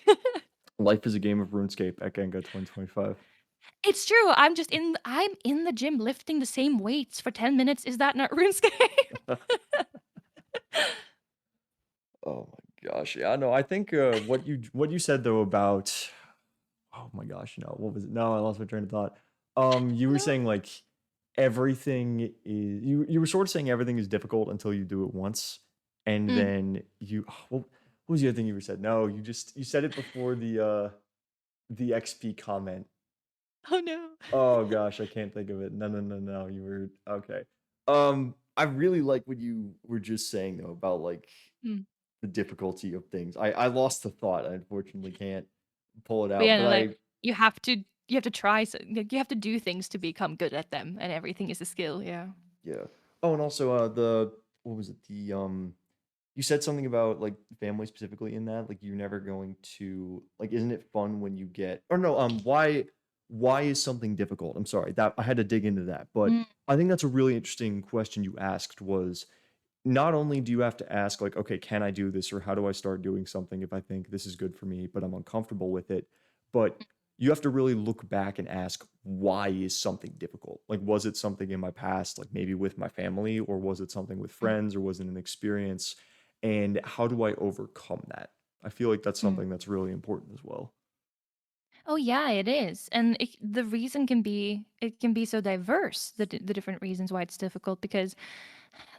Life is a game of RuneScape at Genga 2025. It's true. I'm in the gym lifting the same weights for 10 minutes. Is that not RuneScape? Oh my gosh. Yeah, no, I think what you said though about oh my gosh, no, what was it? No, I lost my train of thought. You were No. saying like everything is you were sort of saying everything is difficult until you do it once, and Mm. then what was the other thing you were said? No, you said it before the XP comment. Oh no. Oh gosh, I can't think of it. No, no, no, no. You were okay. I really like what you were just saying though about like Mm. the difficulty of things. I lost the thought. I unfortunately can't pull it But out, yeah, but no, like I you have to try like, you have to do things to become good at them and everything is a skill, yeah. yeah. Oh, and also the what was it? You said something about like family specifically in that like you're never going to like isn't it fun when you get or no why is something difficult? I'm sorry that I had to dig into that, but Mm. I think that's a really interesting question you asked was not only do you have to ask like okay can I do this or how do I start doing something if I think this is good for me but I'm uncomfortable with it, but you have to really look back and ask why is something difficult, like was it something in my past like maybe with my family or was it something with Mm. friends or was it an experience and how do I overcome that? I feel like that's Mm. something that's really important as well. Oh yeah, it is. And the reason can be it can be so diverse, the different reasons why it's difficult because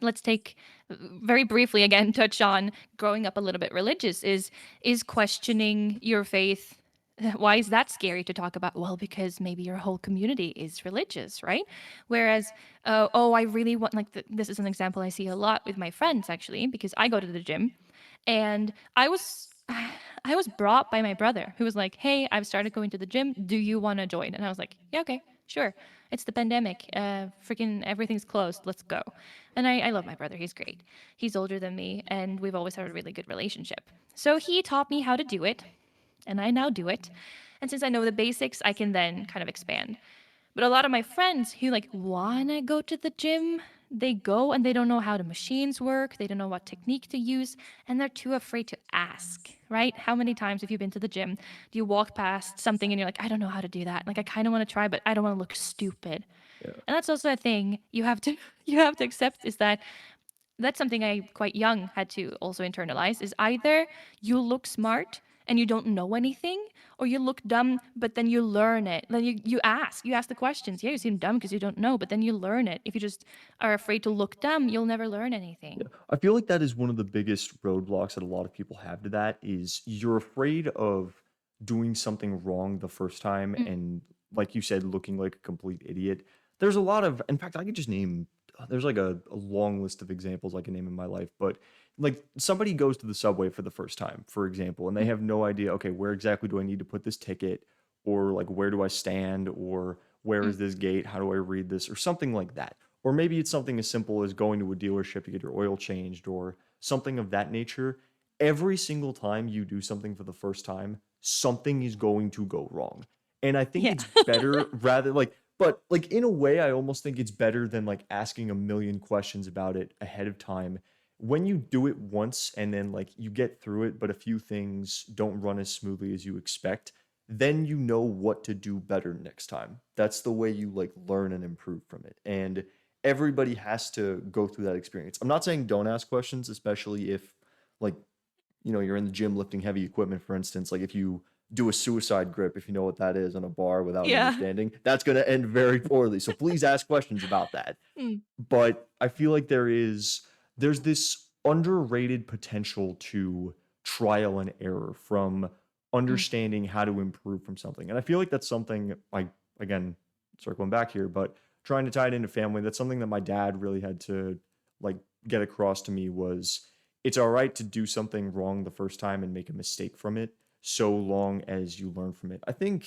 let's take very briefly again touch on growing up a little bit religious is questioning your faith Why is that scary to talk about? Well, because maybe your whole community is religious, right? Whereas, oh, I really want, like, this is an example I see a lot with my friends actually, because I go to the gym and I was brought by my brother who was like, "Hey, I've started going to the gym. Do you want to join?" And I was like, "Yeah, okay, sure." It's the pandemic. Freaking everything's closed. Let's go. And I love my brother. He's great. He's older than me, and we've always had a really good relationship. So he taught me how to do it, and I now do it. And since I know the basics, I can then kind of expand. But a lot of my friends who like wanna go to the gym, they go and they don't know how the machines work, they don't know what technique to use, and they're too afraid to ask, right? How many times have you been to the gym? Do you walk past something and you're like, I don't know how to do that. Like I kind of want to try, but I don't want to look stupid. Yeah. And that's also a thing you have to you have to accept is that that's something I quite young had to also internalize is either you look smart and you don't know anything, or you look dumb, but then you learn it. Then you ask the questions. Yeah, you seem dumb because you don't know, but then you learn it. If you just are afraid to look dumb, you'll never learn Yeah. anything. I feel like that is one of the biggest roadblocks that a lot of people have to that is you're afraid of doing something wrong the first time Mm, and like you said, looking like a complete idiot. There's a lot of in fact, I could just name there's like a long list of examples I can name in my life, but like somebody goes to the subway for the first time, for example, and they mm, have no idea, okay, where exactly do I need to put this ticket? Or like where do I stand? Or where mm, is this gate? How do I read this? Or something like that. Or maybe it's something as simple as going to a dealership to get your oil changed or something of that nature. Every single time you do something for the first time, something is going to go wrong. And I think yeah. it's better rather like, but like in a way, I almost think it's better than like asking a million questions about it ahead of time. When you do it once and then like you get through it, but a few things don't run as smoothly as you expect, then you know what to do better next time. That's the way you like learn and improve from it. And everybody has to go through that experience. I'm not saying don't ask questions, especially if like, you're in the gym lifting heavy equipment, for instance, like if you do a suicide grip, if you know what that is on a bar without Yeah. understanding, that's going to end very poorly. So please ask questions about that. Mm, But I feel like there's this underrated potential to trial and error from mm, understanding how to improve from something. And I feel like that's something I again circling back here, but trying to tie it into family, that's something that my dad really had to like get across to me was it's all right to do something wrong the first time and make a mistake from it so long as you learn from it. I think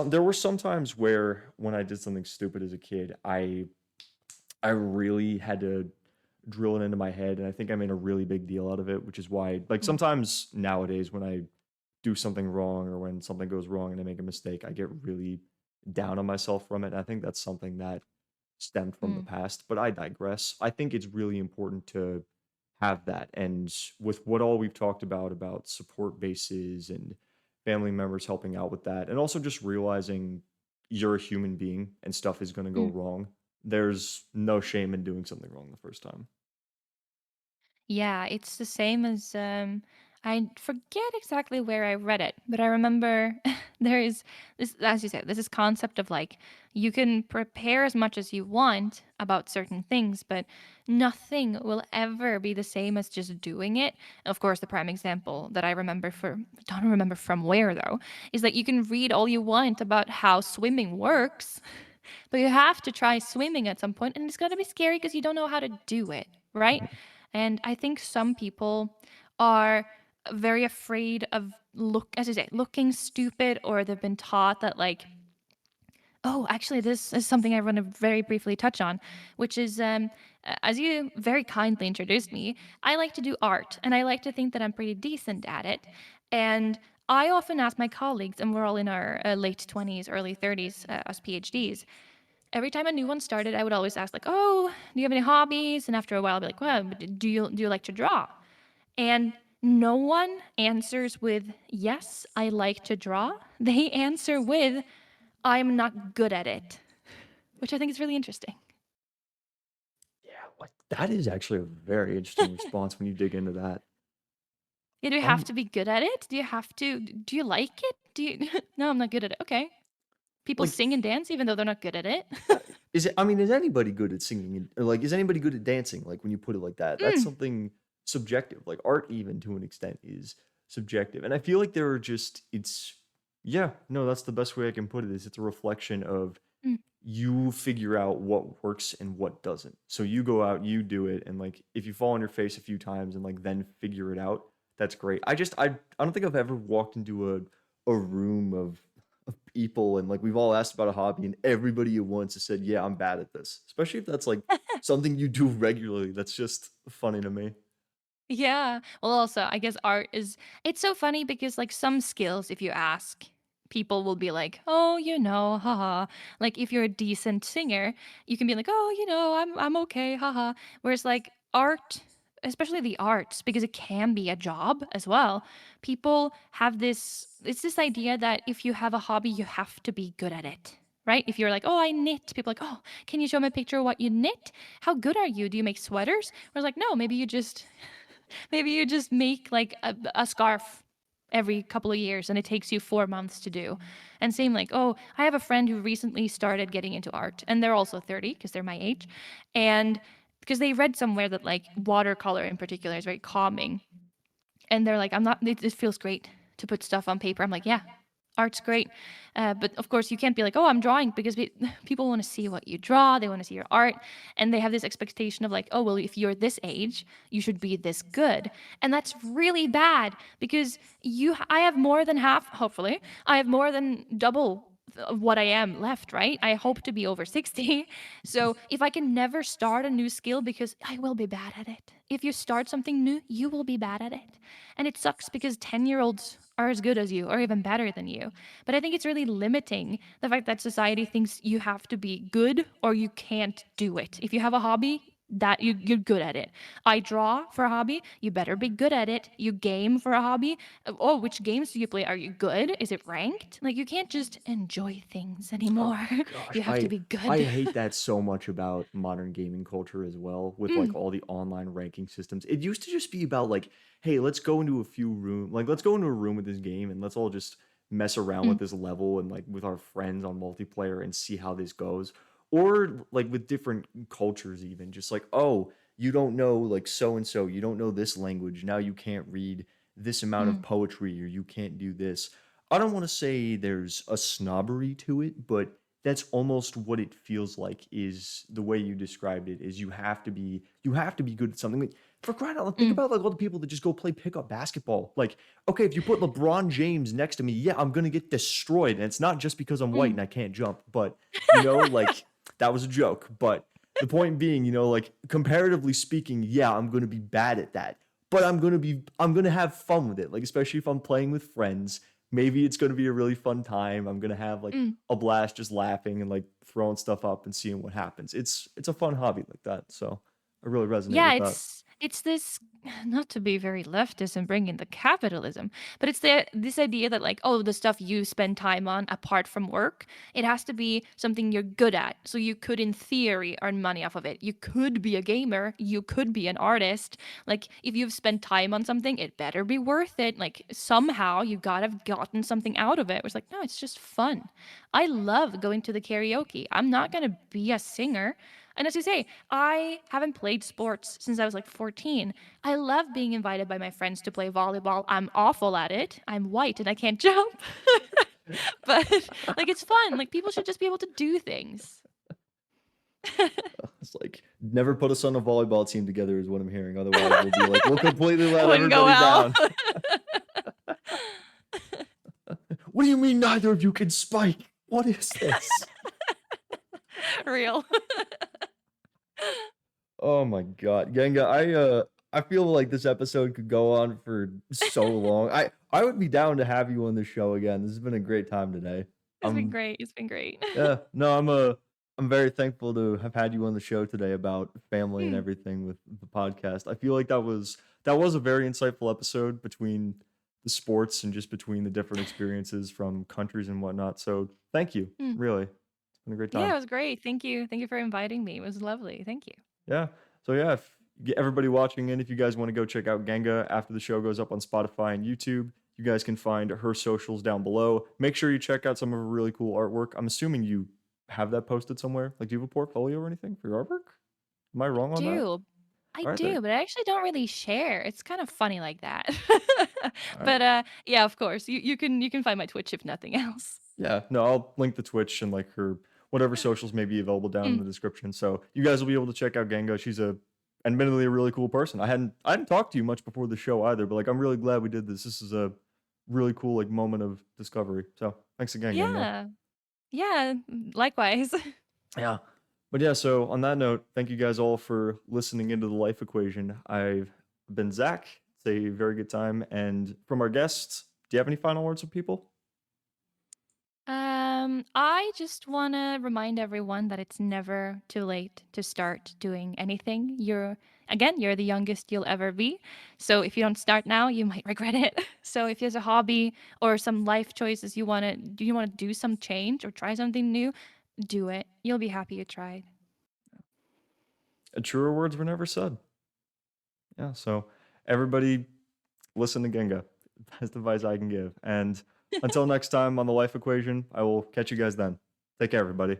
there were some times where when I did something stupid as a kid, I really had to drill it into my head, and I think I made a really big deal out of it, which is why, like, mm, sometimes nowadays when I do something wrong or when something goes wrong and I make a mistake, I get really down on myself from it. And I think that's something that stemmed from the mm, past, but I digress. I think it's really important to have that. And with what all we've talked about support bases and family members helping out with that, and also just realizing you're a human being and stuff is going to go mm. wrong, there's no shame in doing something wrong the first time. Yeah, it's the same as I forget exactly where I read it, but I remember there is this, as you said, this is concept of like you can prepare as much as you want about certain things, but nothing will ever be the same as just doing it. Of course, the prime example that I remember for don't remember from where though, is that you can read all you want about how swimming works, but you have to try swimming at some point, and it's going to be scary because you don't know how to do it, right? And I think some people are very afraid of as you say, looking stupid, or they've been taught that like, oh, actually, this is something I want to very briefly touch on, which is as you very kindly introduced me, I like to do art, and I like to think that I'm pretty decent at it. And I often ask my colleagues, and we're all in our late 20s, early 30s, as PhDs. Every time a new one started, I would always ask, like, "Oh, do you have any hobbies?" And after a while, I'd be like, "Well, do you like to draw?" And no one answers with, "Yes, I like to draw." They answer with, "I'm not good at it," which I think is really interesting. Yeah, like that is actually a very interesting response when you dig into that. Yeah, do you have Um, to be good at it? Do you have to? Do you like it? Do you? No, I'm not good at it. Okay. People like sing and dance even though they're not good at it. Uh, is it I mean, is anybody good at singing and or, like, is anybody good at dancing, like, when you put it like that? That's Mm, something subjective, like, art even to an extent is subjective, and I feel like there are just it's Yeah, no, that's the best way I can put it is it's a reflection of Mm. you figure out what works and what doesn't. So you go out, you do it, and like if you fall on your face a few times and like then figure it out, that's great. I don't think I've ever walked into a room of people and like we've all asked about a hobby and everybody at once has said, "Yeah, I'm bad at this." Especially if that's like something you do regularly. That's just funny to me. Yeah. Well, also, I guess art is it's so funny because like some skills if you ask, people will be like, "Oh, haha." Like if you're a decent singer, you can be like, "Oh, I'm okay, haha." Whereas like art, especially the arts because it can be a job as well. People have this it's this idea that if you have a hobby, you have to be good at it. Right? If you're like, "Oh, I knit." People are like, "Oh, can you show me a picture of what you knit? How good are you? Do you make sweaters?" Whereas like, "No, maybe you just make like a scarf every couple of years and it takes you 4 months to do." And same like, oh, I have a friend who recently started getting into art and they're also 30 because they're my age. And because they read somewhere that like watercolor in particular is very calming. And they're like, I'm not, it feels great to put stuff on paper. I'm like, yeah, art's great. But of course, you can't be like, oh, I'm drawing because people want to see what you draw. They want to see your art. And they have this expectation of like, oh, well, if you're this age, you should be this good. And that's really bad because I have more than half, hopefully, I have more than double of what I am left, right? I hope to be over 60. So if I can never start a new skill because I will be bad at it. If you start something new, you will be bad at it. And it sucks because 10-year-olds are as good as you or even better than you. But I think it's really limiting the fact that society thinks you have to be good or you can't do it. If you have a hobby, that you're good at it. I draw for a hobby, you better be good at it. You game for a hobby. Oh, which games do you play? Are you good? Is it ranked? Like you can't just enjoy things Oh anymore. gosh, You have to be I good. hate that so much about modern gaming culture as well with like Mm, all the online ranking systems. It used to just be about like, hey, let's go into a few room like let's go into a room with this game and let's all just mess around mm, with this level and like with our friends on multiplayer and see how this goes. Or like with different cultures even just like, oh, you don't know like so and so, you don't know this language. Now you can't read this amount of mm, poetry or you can't do this. I don't want to say there's a snobbery to it, but that's almost what it feels like is the way you described it is you have to be good at something. Like, for crying out loud, think mm, about like all the people that just go play pickup basketball. Like, okay, if you put LeBron James next to me, yeah, I'm gonna get destroyed. And it's not just because I'm white mm. and I can't jump, but like that was a joke. But the point being, like comparatively speaking, yeah, I'm gonna be bad at that. But I'm gonna have fun with it. Like, especially if I'm playing with friends maybe it's going to be a really fun time. I'm going to have like Mm. a blast just laughing and like throwing stuff up and seeing what happens. It's a fun hobby like that. So I really resonate Yeah, with that. it's this not to be very leftist and bring in the capitalism, but it's this idea that like, oh, the stuff you spend time on apart from work, it has to be something you're good at. So you could in theory earn money off of it. You could be a gamer, you could be an artist. Like if you've spent time on something, it better be worth it. Like somehow you gotta have gotten something out of it. It was like, no, it's just fun. I love going to the karaoke. I'm not gonna be a singer. And as you say, I haven't played sports since I was like 14. I love being invited by my friends to play volleyball. I'm awful at it. I'm white and I can't jump. But like it's fun. Like people should just be able to do things. It's like never put us on a volleyball team together is what I'm hearing. Otherwise, we'll be like we'll completely It let wouldn't go everybody well. down. What do you mean neither of you can spike? What is this? Real. Oh my god, Genga, I feel like this episode could go on for so long. I would be down to have you on the show again. This has been a great time today. It's been I'm great. It's been great. yeah, no, I'm very thankful to have had you on the show today about family and Mm, everything with the podcast. I feel like that was a very insightful episode between the sports and just between the different experiences from countries and whatnot. So thank you, mm. really. It's been a great Yeah, time. it was great. Thank you. Thank you for inviting me. It was lovely. Thank you. Yeah. So yeah, if everybody watching in, if you guys want to go check out Genga after the show goes up on Spotify and YouTube, you guys can find her socials down below. Make sure you check out some of her really cool artwork. I'm assuming you have that posted somewhere. Like, do you have a portfolio or anything for your artwork? Am I wrong on that? Do I All right, there. do, but I actually don't really share. It's kind of funny like that. All right. But, yeah, of course, you can find my Twitch if nothing else. Yeah, no, I'll link the Twitch and like her whatever socials may be available down in Mm, the description. So you guys will be able to check out Genga. She's a admittedly a really cool person. I hadn't talked to you much before the show either, but like I'm really glad we did this. This is a really cool like moment of discovery. So thanks again, Genga. yeah. Yeah, likewise. Yeah. But yeah, so on that note, thank you guys all for listening into the life equation. I've been Zach. It's a very good time. And from our guests, do you have any final words for people? I just want to remind everyone that it's never too late to start doing anything. You're the youngest you'll ever be. So if you don't start now, you might regret it. So if there's a hobby or some life choices you want to do some change or try something new, do it. You'll be happy you tried. Truer words were never said. Yeah, so everybody listen to Genga. That's the advice I can give. And until next time on the life equation, I will catch you guys then. Take care, everybody.